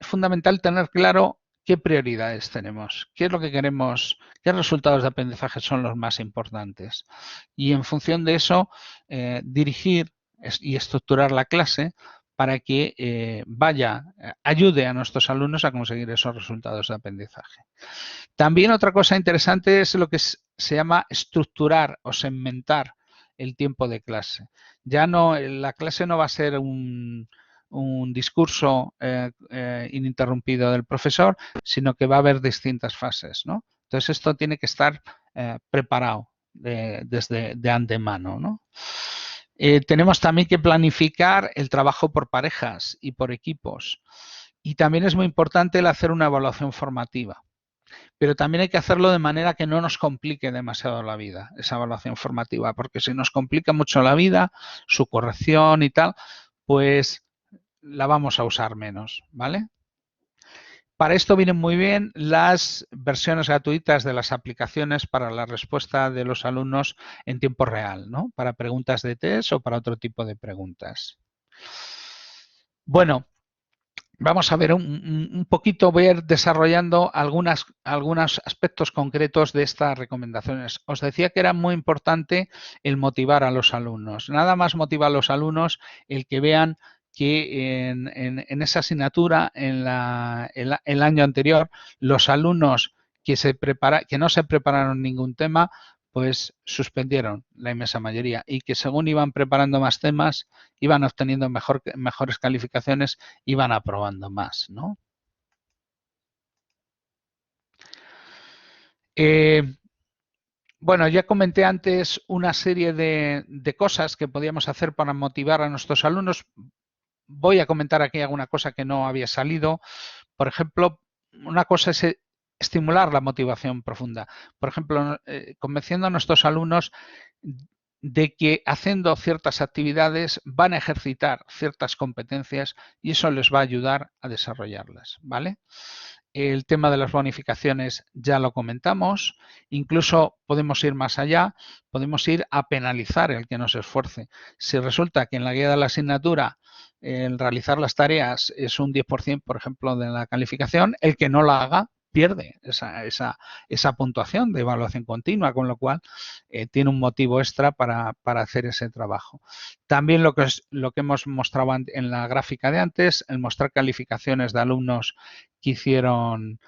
fundamental tener claro qué prioridades tenemos, qué es lo que queremos, qué resultados de aprendizaje son los más importantes. Y en función de eso, dirigir y estructurar la clase para que ayude a nuestros alumnos a conseguir esos resultados de aprendizaje. También otra cosa interesante es lo que se llama estructurar o segmentar el tiempo de clase. Ya no, la clase no va a ser un discurso ininterrumpido del profesor, sino que va a haber distintas fases, ¿no? Entonces esto tiene que estar preparado desde de antemano, ¿no? Tenemos también que planificar el trabajo por parejas y por equipos. Y también es muy importante el hacer una evaluación formativa. Pero también hay que hacerlo de manera que no nos complique demasiado la vida, esa evaluación formativa, porque si nos complica mucho la vida, su corrección y tal, pues la vamos a usar menos, ¿vale? Para esto vienen muy bien las versiones gratuitas de las aplicaciones para la respuesta de los alumnos en tiempo real, ¿no? Para preguntas de test o para otro tipo de preguntas. Bueno, vamos a ver un poquito, voy a ir desarrollando algunos aspectos concretos de estas recomendaciones. Os decía que era muy importante el motivar a los alumnos. Nada más motiva a los alumnos el que vean que en esa asignatura, el año anterior, los alumnos que no se prepararon ningún tema, pues suspendieron la inmensa mayoría y que según iban preparando más temas, iban obteniendo mejores calificaciones, iban aprobando más, ¿no? Bueno, ya comenté antes una serie de cosas que podíamos hacer para motivar a nuestros alumnos. Voy a comentar aquí alguna cosa que no había salido. Por ejemplo, una cosa es estimular la motivación profunda. Por ejemplo, convenciendo a nuestros alumnos de que haciendo ciertas actividades van a ejercitar ciertas competencias y eso les va a ayudar a desarrollarlas, ¿vale? El tema de las bonificaciones ya lo comentamos, incluso podemos ir más allá, podemos ir a penalizar el que no se esfuerce. Si resulta que en la guía de la asignatura el realizar las tareas es un 10%, por ejemplo, de la calificación, el que no la haga pierde esa puntuación de evaluación continua, con lo cual tiene un motivo extra para hacer ese trabajo. También lo que hemos mostrado en la gráfica de antes, el mostrar calificaciones de alumnos que hicieron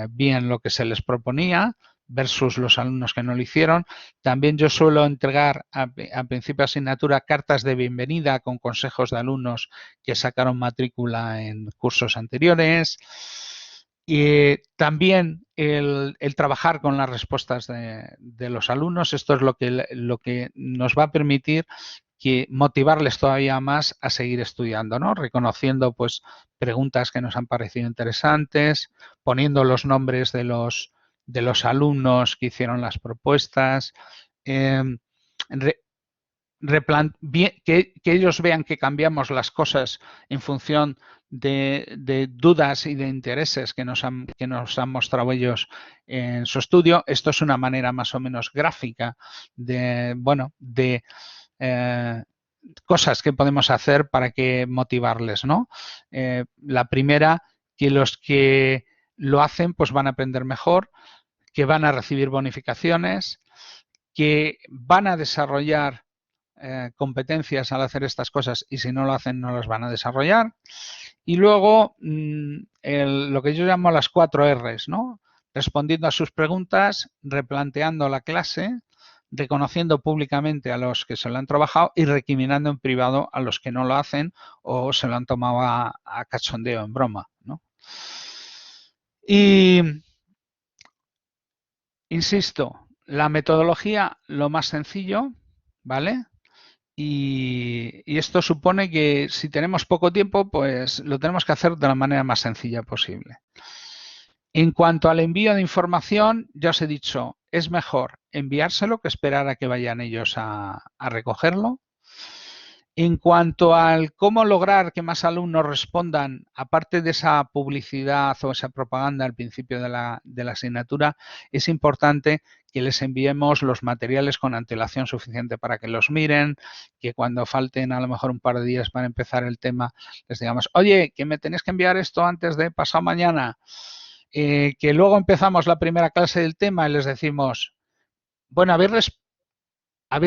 bien lo que se les proponía versus los alumnos que no lo hicieron. También yo suelo entregar a principio de asignatura cartas de bienvenida con consejos de alumnos que sacaron matrícula en cursos anteriores. Y también el trabajar con las respuestas de los alumnos, esto es lo que nos va a permitir que motivarles todavía más a seguir estudiando, ¿no? Reconociendo pues preguntas que nos han parecido interesantes, poniendo los nombres de los alumnos que hicieron las propuestas, que ellos vean que cambiamos las cosas en función de dudas y de intereses que nos han mostrado ellos en su estudio. Esto es una manera más o menos gráfica de cosas que podemos hacer para que motivarles, ¿no? La primera, que los que lo hacen pues van a aprender mejor, que van a recibir bonificaciones, que van a desarrollar competencias al hacer estas cosas y si no lo hacen no las van a desarrollar. Y luego lo que yo llamo las 4 R's, ¿no? Respondiendo a sus preguntas, replanteando la clase, reconociendo públicamente a los que se lo han trabajado y recriminando en privado a los que no lo hacen o se lo han tomado a cachondeo, en broma, ¿no? Y insisto, la metodología lo más sencillo, ¿vale? Y esto supone que si tenemos poco tiempo, pues lo tenemos que hacer de la manera más sencilla posible. En cuanto al envío de información, ya os he dicho, es mejor enviárselo que esperar a que vayan ellos a recogerlo. En cuanto al cómo lograr que más alumnos respondan, aparte de esa publicidad o esa propaganda al principio de la asignatura, es importante que les enviemos los materiales con antelación suficiente para que los miren, que cuando falten a lo mejor un par de días para empezar el tema, les digamos, oye, que me tenéis que enviar esto antes de pasado mañana, que luego empezamos la primera clase del tema y les decimos, bueno, habéis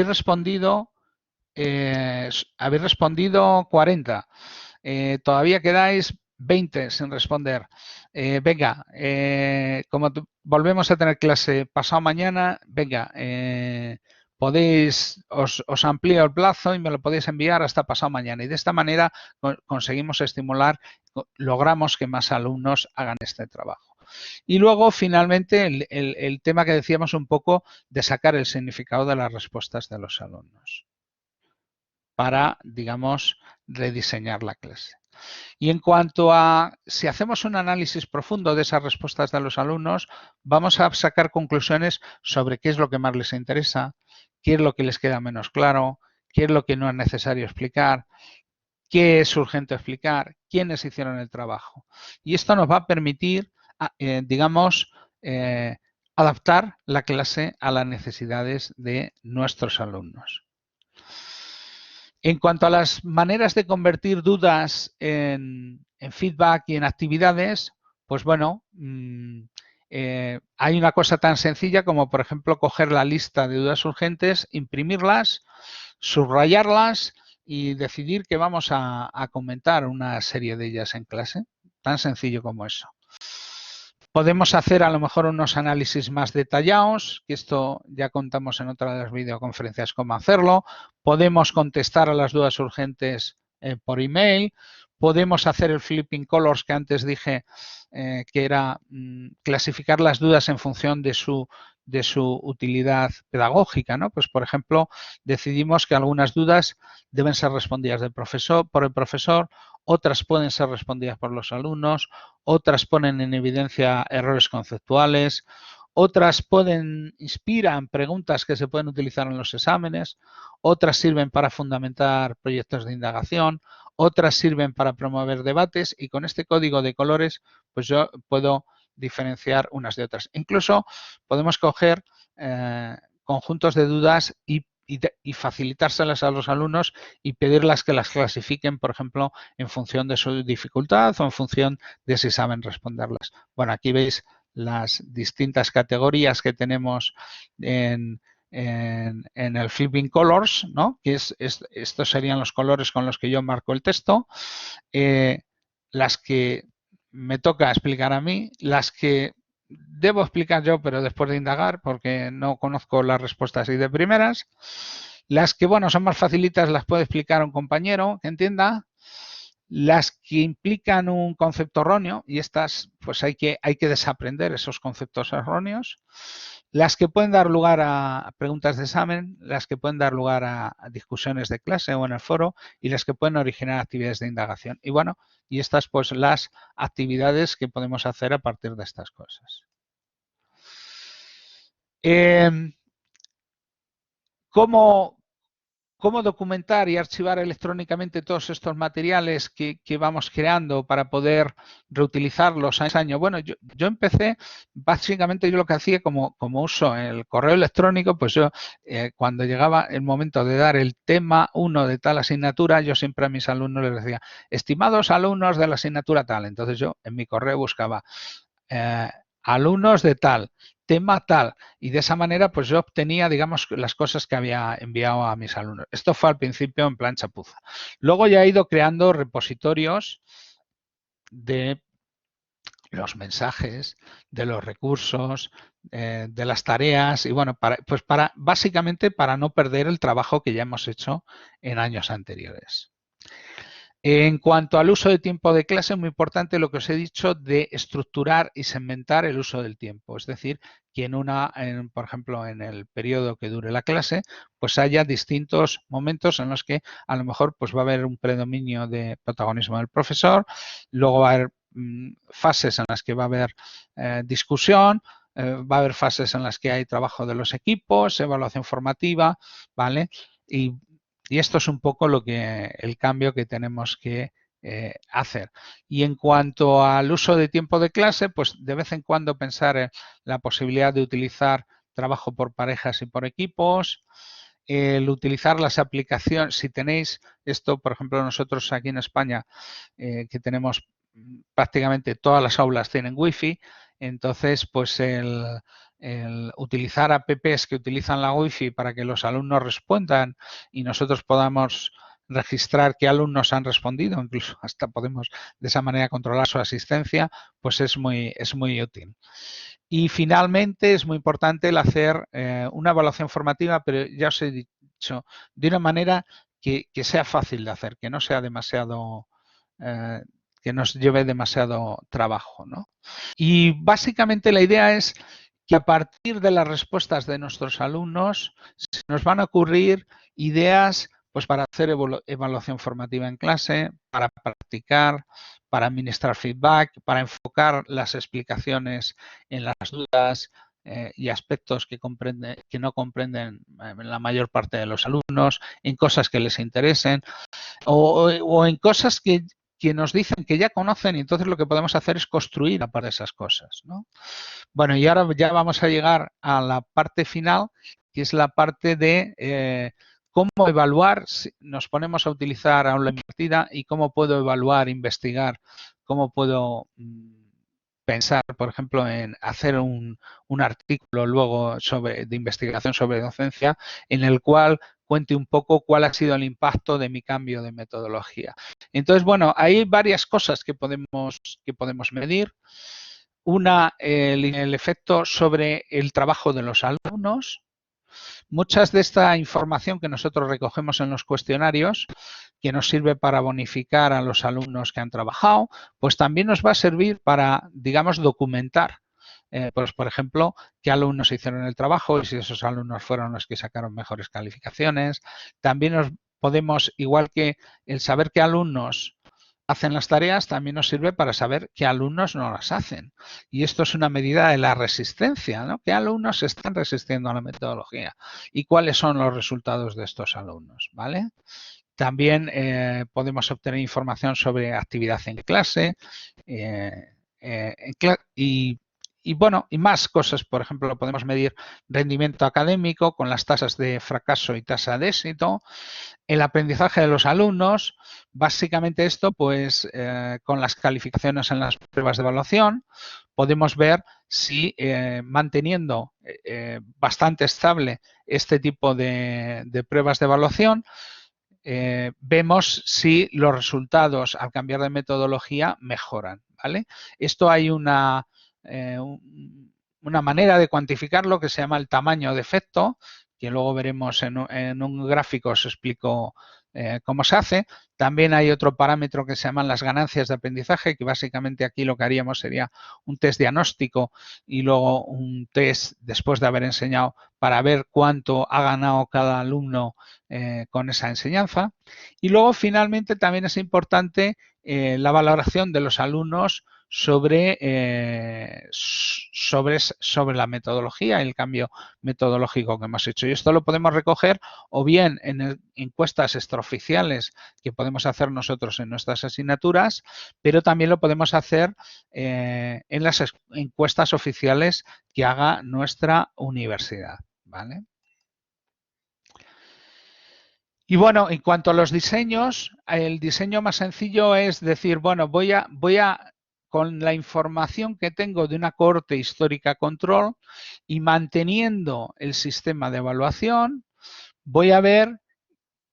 respondido 40. Todavía quedáis 20 sin responder. Venga, como volvemos a tener clase pasado mañana, venga, os amplío el plazo y me lo podéis enviar hasta pasado mañana. Y de esta manera conseguimos estimular, logramos que más alumnos hagan este trabajo. Y luego, finalmente, el tema que decíamos un poco de sacar el significado de las respuestas de los alumnos para, digamos, rediseñar la clase. Y en cuanto a si hacemos un análisis profundo de esas respuestas de los alumnos, vamos a sacar conclusiones sobre qué es lo que más les interesa, qué es lo que les queda menos claro, qué es lo que no es necesario explicar, qué es urgente explicar, quiénes hicieron el trabajo. Y esto nos va a permitir, digamos, adaptar la clase a las necesidades de nuestros alumnos. En cuanto a las maneras de convertir dudas en feedback y en actividades, pues bueno, hay una cosa tan sencilla como, por ejemplo, coger la lista de dudas urgentes, imprimirlas, subrayarlas y decidir que vamos a comentar una serie de ellas en clase. Tan sencillo como eso. Podemos hacer a lo mejor unos análisis más detallados, que esto ya contamos en otra de las videoconferencias cómo hacerlo. Podemos contestar a las dudas urgentes por email. Podemos hacer el flipping colors que antes dije, que era clasificar las dudas en función de su utilidad pedagógica, ¿no? Pues, por ejemplo, decidimos que algunas dudas deben ser respondidas por el profesor, otras pueden ser respondidas por los alumnos, otras ponen en evidencia errores conceptuales, otras inspiran preguntas que se pueden utilizar en los exámenes, otras sirven para fundamentar proyectos de indagación, otras sirven para promover debates y con este código de colores pues yo puedo diferenciar unas de otras. Incluso podemos coger conjuntos de dudas y facilitárselas a los alumnos y pedirlas que las clasifiquen, por ejemplo, en función de su dificultad o en función de si saben responderlas. Bueno, aquí veis las distintas categorías que tenemos en el flipping colors, ¿no? Que estos serían los colores con los que yo marco el texto. Las que me toca explicar a mí, las que debo explicar yo, pero después de indagar, porque no conozco las respuestas así de primeras. Las que, bueno, son más facilitas las puede explicar un compañero que entienda. Las que implican un concepto erróneo, y estas, pues hay que desaprender esos conceptos erróneos. Las que pueden dar lugar a preguntas de examen, las que pueden dar lugar a discusiones de clase o en el foro, y las que pueden originar actividades de indagación. Y bueno, y estas pues las actividades que podemos hacer a partir de estas cosas. ¿Cómo documentar y archivar electrónicamente todos estos materiales que vamos creando para poder reutilizarlos año a año? Bueno, yo empecé, básicamente yo lo que hacía como uso el correo electrónico, pues yo cuando llegaba el momento de dar el tema 1 de tal asignatura, yo siempre a mis alumnos les decía, estimados alumnos de la asignatura tal. Entonces yo en mi correo buscaba alumnos de tal, tema tal, y de esa manera pues yo obtenía, digamos, las cosas que había enviado a mis alumnos. Esto fue al principio en plan chapuza. Luego ya he ido creando repositorios de los mensajes, de los recursos, de las tareas y bueno, básicamente para no perder el trabajo que ya hemos hecho en años anteriores. En cuanto al uso de tiempo de clase, es muy importante lo que os he dicho de estructurar y segmentar el uso del tiempo. Es decir, que por ejemplo, en el periodo que dure la clase, pues haya distintos momentos en los que a lo mejor pues va a haber un predominio de protagonismo del profesor, luego va a haber fases en las que va a haber discusión, va a haber fases en las que hay trabajo de los equipos, evaluación formativa, ¿vale? Y esto es un poco el cambio que tenemos que hacer. Y en cuanto al uso de tiempo de clase, pues de vez en cuando pensar en la posibilidad de utilizar trabajo por parejas y por equipos, el utilizar las aplicaciones, si tenéis esto, por ejemplo, nosotros aquí en España, que tenemos prácticamente todas las aulas tienen wifi, entonces pues el utilizar apps que utilizan la wifi para que los alumnos respondan y nosotros podamos registrar qué alumnos han respondido, incluso hasta podemos de esa manera controlar su asistencia, pues es muy útil. Y finalmente es muy importante el hacer una evaluación formativa, pero ya os he dicho, de una manera que sea fácil de hacer, que no sea demasiado, que nos lleve demasiado trabajo, ¿no? Y básicamente la idea es que a partir de las respuestas de nuestros alumnos se nos van a ocurrir ideas pues para hacer evaluación formativa en clase, para practicar, para administrar feedback, para enfocar las explicaciones en las dudas y aspectos que no comprenden la mayor parte de los alumnos, en cosas que les interesen o en cosas que nos dicen que ya conocen y entonces lo que podemos hacer es construir aparte de esas cosas, ¿no? Bueno, y ahora ya vamos a llegar a la parte final, que es la parte de cómo evaluar, si nos ponemos a utilizar aula invertida y cómo puedo evaluar, investigar, cómo puedo pensar, por ejemplo, en hacer un artículo luego de investigación sobre docencia en el cual cuente un poco cuál ha sido el impacto de mi cambio de metodología. Entonces, bueno, hay varias cosas que podemos medir. Una, el efecto sobre el trabajo de los alumnos. Muchas de esta información que nosotros recogemos en los cuestionarios, que nos sirve para bonificar a los alumnos que han trabajado, pues también nos va a servir para, digamos, documentar. Pues, por ejemplo, qué alumnos hicieron el trabajo y si esos alumnos fueron los que sacaron mejores calificaciones. También nos podemos, igual que el saber qué alumnos hacen las tareas, también nos sirve para saber qué alumnos no las hacen. Y esto es una medida de la resistencia, ¿no? ¿Qué alumnos se están resistiendo a la metodología? ¿Y cuáles son los resultados de estos alumnos? ¿Vale? También podemos obtener información sobre actividad en clase y bueno, y más cosas. Por ejemplo, podemos medir rendimiento académico con las tasas de fracaso y tasa de éxito, el aprendizaje de los alumnos, básicamente esto, pues con las calificaciones en las pruebas de evaluación, podemos ver si manteniendo bastante estable este tipo de pruebas de evaluación, vemos si los resultados al cambiar de metodología mejoran, ¿vale? Esto hay una manera de cuantificarlo que se llama el tamaño de efecto, que luego veremos en un gráfico, os explico cómo se hace. También hay otro parámetro que se llaman las ganancias de aprendizaje, que básicamente aquí lo que haríamos sería un test diagnóstico y luego un test después de haber enseñado para ver cuánto ha ganado cada alumno con esa enseñanza. Y luego, finalmente, también es importante la valoración de los alumnos sobre la metodología, el cambio metodológico que hemos hecho. Y esto lo podemos recoger o bien en encuestas extraoficiales que podemos hacer nosotros en nuestras asignaturas, pero también lo podemos hacer en las encuestas oficiales que haga nuestra universidad, ¿vale? Y bueno, en cuanto a los diseños, el diseño más sencillo es decir, bueno, voy a con la información que tengo de una cohorte histórica control y manteniendo el sistema de evaluación, voy a ver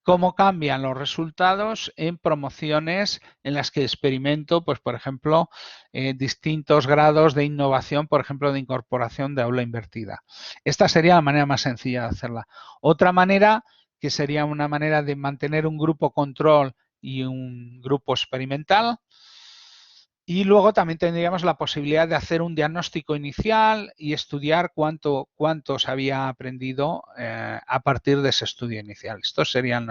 cómo cambian los resultados en promociones en las que experimento, pues por ejemplo, distintos grados de innovación, por ejemplo, de incorporación de aula invertida. Esta sería la manera más sencilla de hacerla. Otra manera, que sería una manera de mantener un grupo control y un grupo experimental. Y luego también tendríamos la posibilidad de hacer un diagnóstico inicial y estudiar cuánto se había aprendido a partir de ese estudio inicial. Estos serían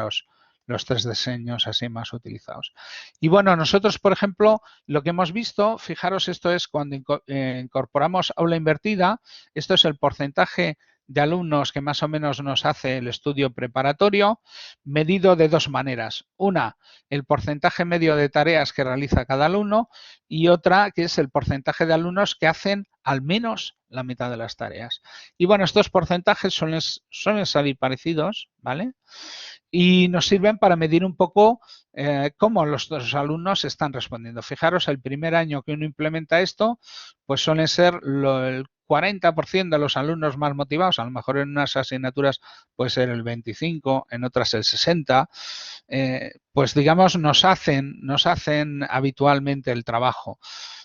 los 3 diseños así más utilizados. Y bueno, nosotros, por ejemplo, lo que hemos visto, fijaros, esto es cuando incorporamos aula invertida, esto es el porcentaje de alumnos que más o menos nos hace el estudio preparatorio, medido de dos maneras. Una, el porcentaje medio de tareas que realiza cada alumno, y otra, que es el porcentaje de alumnos que hacen al menos la mitad de las tareas. Y bueno, estos porcentajes suelen salir parecidos, ¿vale? Y nos sirven para medir un poco cómo los alumnos están respondiendo. Fijaros, el primer año que uno implementa esto, pues suelen ser el 40% de los alumnos más motivados, a lo mejor en unas asignaturas puede ser el 25%, en otras el 60%, pues digamos nos hacen habitualmente el trabajo.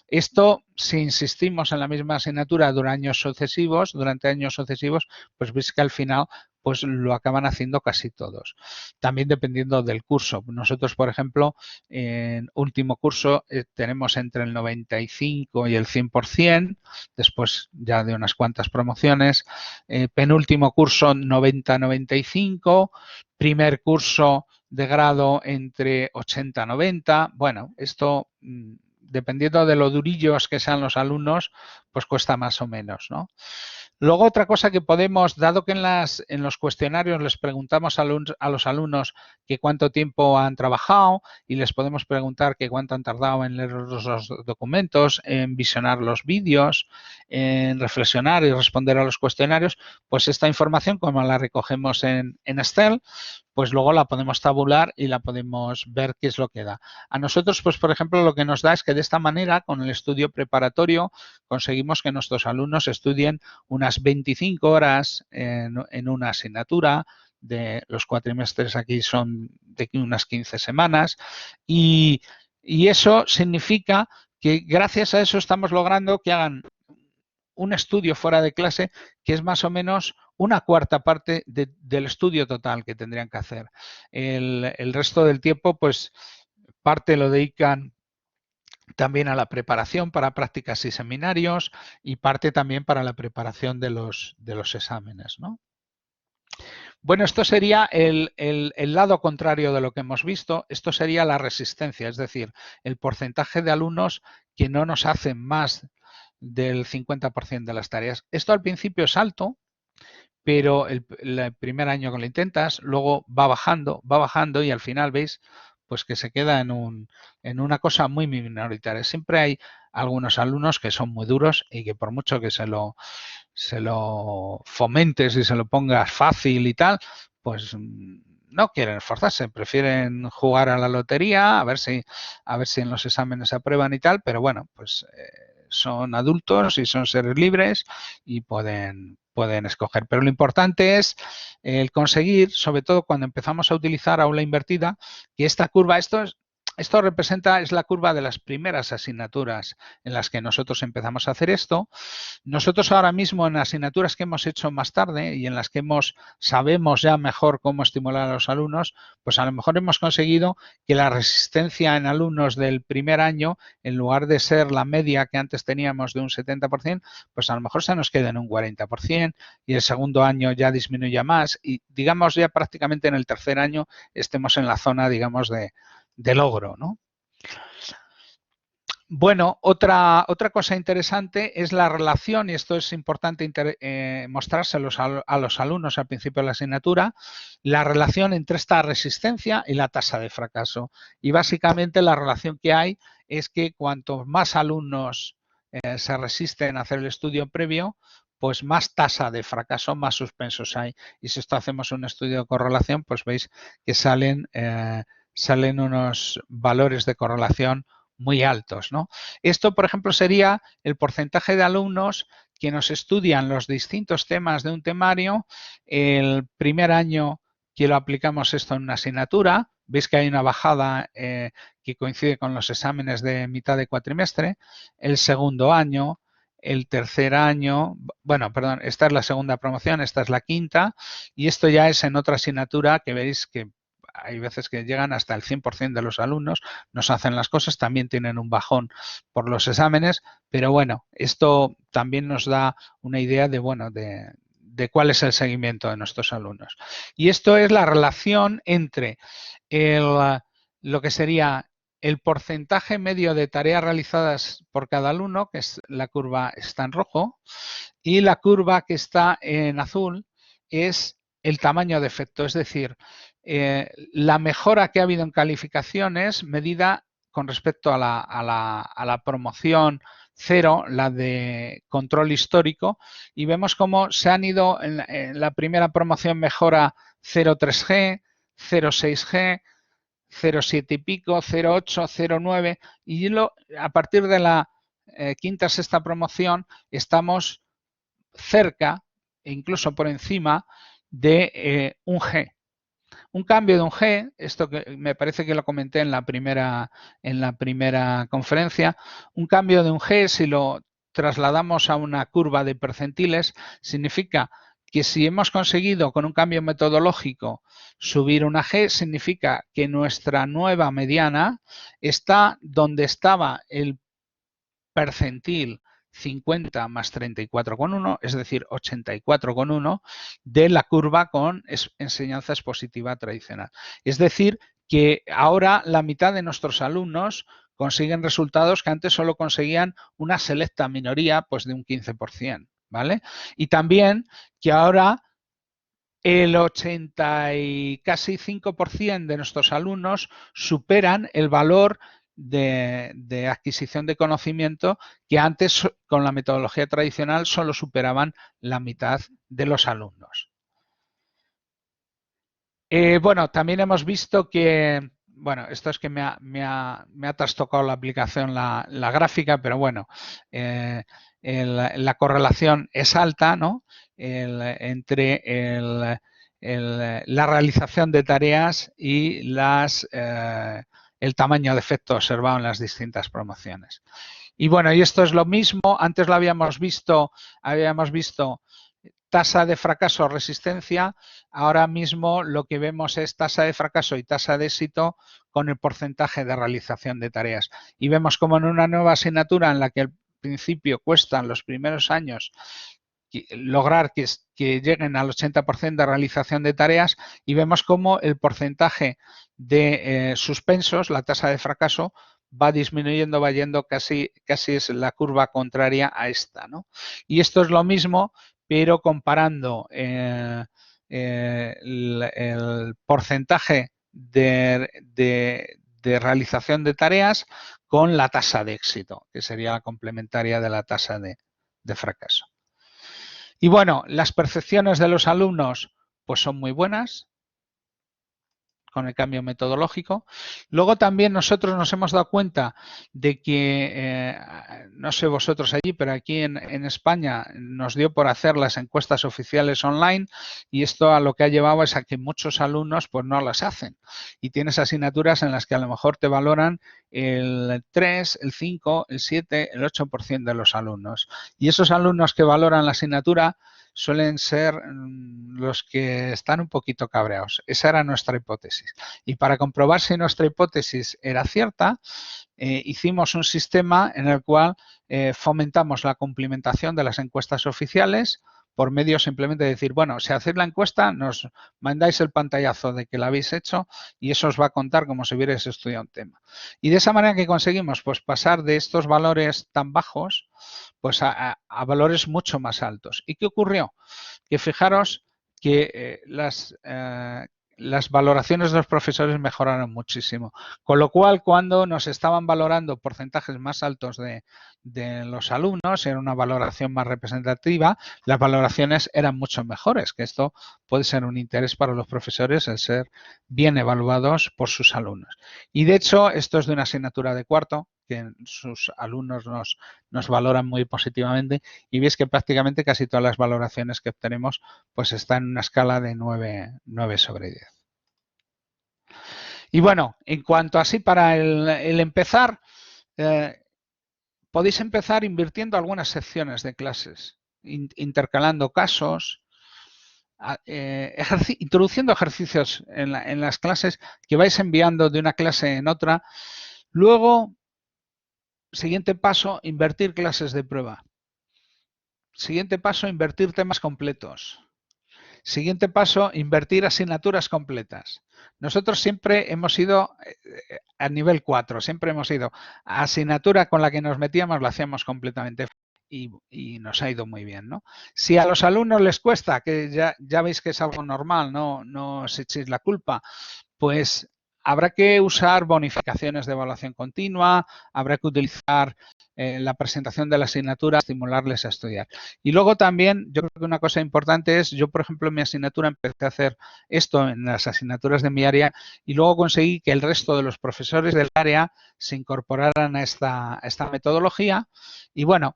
Esto, si insistimos en la misma asignatura durante años sucesivos, pues veis que al final pues lo acaban haciendo casi todos. También dependiendo del curso. Nosotros, por ejemplo, en último curso tenemos entre el 95 y el 100%, después ya de unas cuantas promociones. Penúltimo curso 90-95, primer curso de grado entre 80-90. Bueno, esto dependiendo de lo durillos que sean los alumnos, pues cuesta más o menos, ¿no? Luego, otra cosa que podemos, dado que en los cuestionarios les preguntamos a los alumnos que cuánto tiempo han trabajado y les podemos preguntar que cuánto han tardado en leer los documentos, en visionar los vídeos, en reflexionar y responder a los cuestionarios, pues esta información, como la recogemos en Excel, pues luego la podemos tabular y la podemos ver qué es lo que da. A nosotros, pues por ejemplo, lo que nos da es que de esta manera, con el estudio preparatorio, conseguimos que nuestros alumnos estudien unas 25 horas en una asignatura. De los cuatrimestres aquí son de unas 15 semanas y eso significa que gracias a eso estamos logrando que hagan un estudio fuera de clase que es más o menos una cuarta parte del estudio total que tendrían que hacer. El resto del tiempo, pues, parte lo dedican también a la preparación para prácticas y seminarios y parte también para la preparación de los exámenes, ¿no? Bueno, esto sería el lado contrario de lo que hemos visto. Esto sería la resistencia, es decir, el porcentaje de alumnos que no nos hacen más del 50% de las tareas. Esto al principio es alto, pero el primer año que lo intentas, luego va bajando y al final veis pues que se queda en una cosa muy minoritaria. Siempre hay algunos alumnos que son muy duros y que por mucho que se lo fomentes y se lo pongas fácil y tal, pues no quieren esforzarse, prefieren jugar a la lotería, a ver si en los exámenes se aprueban y tal, pero bueno, pues son adultos y son seres libres y pueden escoger. Pero lo importante es el conseguir, sobre todo cuando empezamos a utilizar aula invertida, que esta curva, esto representa, es la curva de las primeras asignaturas en las que nosotros empezamos a hacer esto. Nosotros ahora mismo en asignaturas que hemos hecho más tarde y en las que sabemos ya mejor cómo estimular a los alumnos, pues a lo mejor hemos conseguido que la resistencia en alumnos del primer año, en lugar de ser la media que antes teníamos de un 70%, pues a lo mejor se nos queda en un 40% y el segundo año ya disminuya más y digamos ya prácticamente en el tercer año estemos en la zona, digamos, de logro, ¿no? Bueno, otra cosa interesante es la relación, y esto es importante mostrárselos a los alumnos al principio de la asignatura, la relación entre esta resistencia y la tasa de fracaso. Y básicamente la relación que hay es que cuanto más alumnos se resisten a hacer el estudio previo, pues más tasa de fracaso, más suspensos hay. Y si esto hacemos un estudio de correlación, pues veis que salen unos valores de correlación muy altos, ¿no? Esto, por ejemplo, sería el porcentaje de alumnos que nos estudian los distintos temas de un temario. El primer año que lo aplicamos esto en una asignatura, veis que hay una bajada que coincide con los exámenes de mitad de cuatrimestre. El segundo año, el tercer año, bueno, perdón, esta es la segunda promoción, esta es la quinta, y esto ya es en otra asignatura que veis que hay veces que llegan hasta el 100% de los alumnos, nos hacen las cosas, también tienen un bajón por los exámenes, pero bueno, esto también nos da una idea de, bueno, de cuál es el seguimiento de nuestros alumnos. Y esto es la relación entre lo que sería el porcentaje medio de tareas realizadas por cada alumno, que es la curva está en rojo, y la curva que está en azul es el tamaño de efecto, es decir, la mejora que ha habido en calificaciones medida con respecto a la promoción 0, la de control histórico, y vemos cómo se han ido en la primera promoción mejora 0,3G, 0,6G, 0,7 y pico, 0,8, 0,9 y a partir de la quinta, sexta promoción estamos cerca e incluso por encima de un G. Un cambio de un G, esto que me parece que lo comenté en la primera conferencia, un cambio de un G, si lo trasladamos a una curva de percentiles, significa que si hemos conseguido con un cambio metodológico subir una G, significa que nuestra nueva mediana está donde estaba el percentil 50 más 34,1, es decir, 84,1 de la curva con enseñanza expositiva tradicional. Es decir, que ahora la mitad de nuestros alumnos consiguen resultados que antes solo conseguían una selecta minoría, pues de un 15%, ¿vale? Y también que ahora el 80 y casi 5% de nuestros alumnos superan el valor de adquisición de conocimiento que antes con la metodología tradicional solo superaban la mitad de los alumnos. Bueno, también hemos visto que, bueno, esto es que me ha trastocado la aplicación la gráfica, pero bueno, la correlación es alta, ¿no? Entre la realización de tareas y el tamaño de efecto observado en las distintas promociones. Y bueno, y esto es lo mismo, antes lo habíamos visto tasa de fracaso o resistencia, ahora mismo lo que vemos es tasa de fracaso y tasa de éxito con el porcentaje de realización de tareas. Y vemos como en una nueva asignatura en la que al principio cuestan los primeros años lograr que lleguen al 80% de realización de tareas y vemos cómo el porcentaje de suspensos, la tasa de fracaso, va disminuyendo, va yendo casi es la curva contraria a esta, ¿no? Y esto es lo mismo, pero comparando el porcentaje de realización de tareas con la tasa de éxito, que sería la complementaria de la tasa de fracaso. Y bueno, las percepciones de los alumnos pues son muy buenas con el cambio metodológico. Luego también nosotros nos hemos dado cuenta de que, no sé vosotros allí, pero aquí en España nos dio por hacer las encuestas oficiales online y esto a lo que ha llevado es a que muchos alumnos pues no las hacen. Y tienes asignaturas en las que a lo mejor te valoran el 3, el 5, el 7, el 8% de los alumnos. Y esos alumnos que valoran la asignatura suelen ser los que están un poquito cabreados. Esa era nuestra hipótesis. Y para comprobar si nuestra hipótesis era cierta, hicimos un sistema en el cual fomentamos la cumplimentación de las encuestas oficiales por medio simplemente de decir, bueno, si hacéis la encuesta, nos mandáis el pantallazo de que la habéis hecho y eso os va a contar como si hubierais estudiado un tema. Y de esa manera que conseguimos pues pasar de estos valores tan bajos pues a valores mucho más altos. ¿Y qué ocurrió? Que fijaros que las valoraciones de los profesores mejoraron muchísimo. Con lo cual, cuando nos estaban valorando porcentajes más altos de los alumnos, era una valoración más representativa, las valoraciones eran mucho mejores, que esto puede ser un interés para los profesores el ser bien evaluados por sus alumnos. Y de hecho, esto es de una asignatura de cuarto, que sus alumnos nos valoran muy positivamente y veis que prácticamente casi todas las valoraciones que obtenemos pues están en una escala de 9 sobre 10. Y bueno, en cuanto así para el empezar, podéis empezar invirtiendo algunas secciones de clases, intercalando casos, introduciendo ejercicios en las clases que vais enviando de una clase en otra. Luego, siguiente paso, invertir clases de prueba. Siguiente paso, invertir temas completos. Siguiente paso, invertir asignaturas completas. Nosotros siempre hemos ido a nivel 4, siempre hemos ido a asignatura con la que nos metíamos, la hacíamos completamente y nos ha ido muy bien, ¿no? Si a los alumnos les cuesta, que ya veis que es algo normal, no os echéis la culpa, pues habrá que usar bonificaciones de evaluación continua, habrá que utilizar la presentación de la asignatura, estimularles a estudiar. Y luego también, yo creo que una cosa importante es, yo por ejemplo en mi asignatura empecé a hacer esto en las asignaturas de mi área y luego conseguí que el resto de los profesores del área se incorporaran a esta metodología. Y bueno,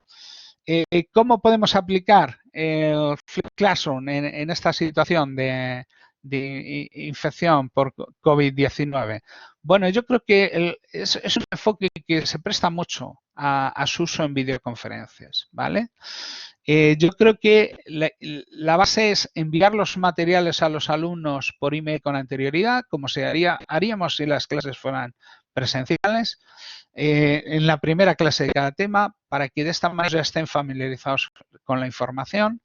¿cómo podemos aplicar el Flip Classroom en esta situación de infección por COVID-19? Bueno, yo creo que es un enfoque que se presta mucho a su uso en videoconferencias, ¿vale? Yo creo que la base es enviar los materiales a los alumnos por email con anterioridad, como haríamos si las clases fueran presenciales, en la primera clase de cada tema, para que de esta manera estén familiarizados con la información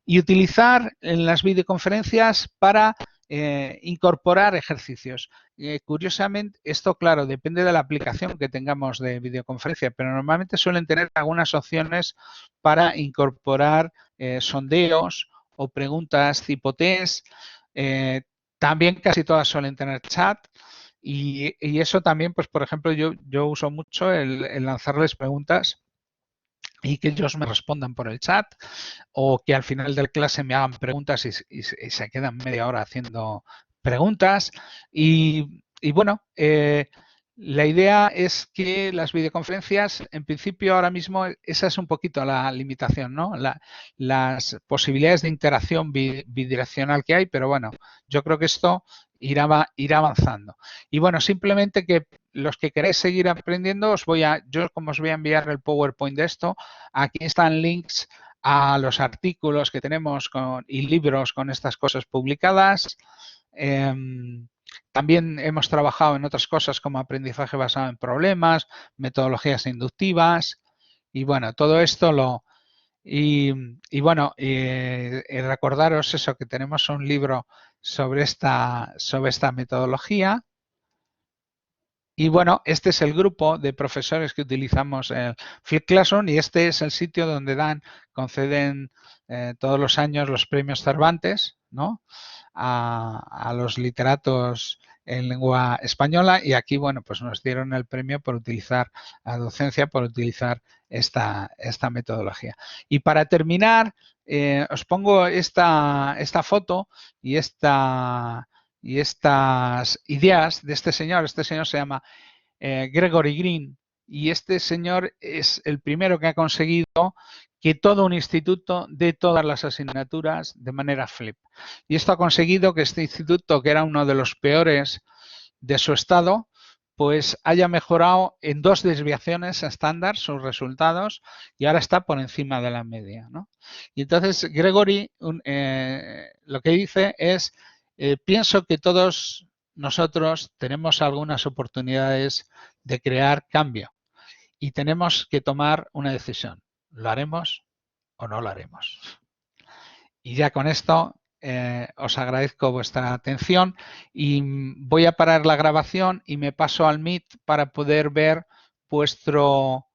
y utilizar en las videoconferencias para incorporar ejercicios. Curiosamente, esto, claro, depende de la aplicación que tengamos de videoconferencia, pero normalmente suelen tener algunas opciones para incorporar sondeos o preguntas tipo test. También casi todas suelen tener chat. Y eso también, pues por ejemplo, yo uso mucho el lanzarles preguntas y que ellos me respondan por el chat o que al final de la clase me hagan preguntas y se quedan media hora haciendo preguntas. Y bueno, la idea es que las videoconferencias, en principio ahora mismo, esa es un poquito la limitación, ¿no? Las posibilidades de interacción bidireccional que hay, pero bueno, yo creo que esto irá avanzando. Y bueno, simplemente que los que queréis seguir aprendiendo, yo como os voy a enviar el PowerPoint de esto, aquí están links a los artículos que tenemos y libros con estas cosas publicadas. También hemos trabajado en otras cosas como aprendizaje basado en problemas, metodologías inductivas y bueno, todo esto y bueno, recordaros eso, que tenemos un libro sobre esta metodología. Y bueno, este es el grupo de profesores que utilizamos el Flip Classroom y este es el sitio donde conceden todos los años los premios Cervantes, ¿no? A los literatos en lengua española y aquí, bueno, pues nos dieron el premio por utilizar la docencia, por utilizar esta metodología. Y para terminar, os pongo esta foto y estas ideas de este señor se llama Gregory Green y este señor es el primero que ha conseguido que todo un instituto dé todas las asignaturas de manera flip. Y esto ha conseguido que este instituto, que era uno de los peores de su estado, pues haya mejorado en 2 desviaciones estándar sus resultados y ahora está por encima de la media, ¿no? Y entonces Gregory lo que dice es pienso que todos nosotros tenemos algunas oportunidades de crear cambio y tenemos que tomar una decisión. ¿Lo haremos o no lo haremos? Y ya con esto os agradezco vuestra atención y voy a parar la grabación y me paso al Meet para poder ver vuestro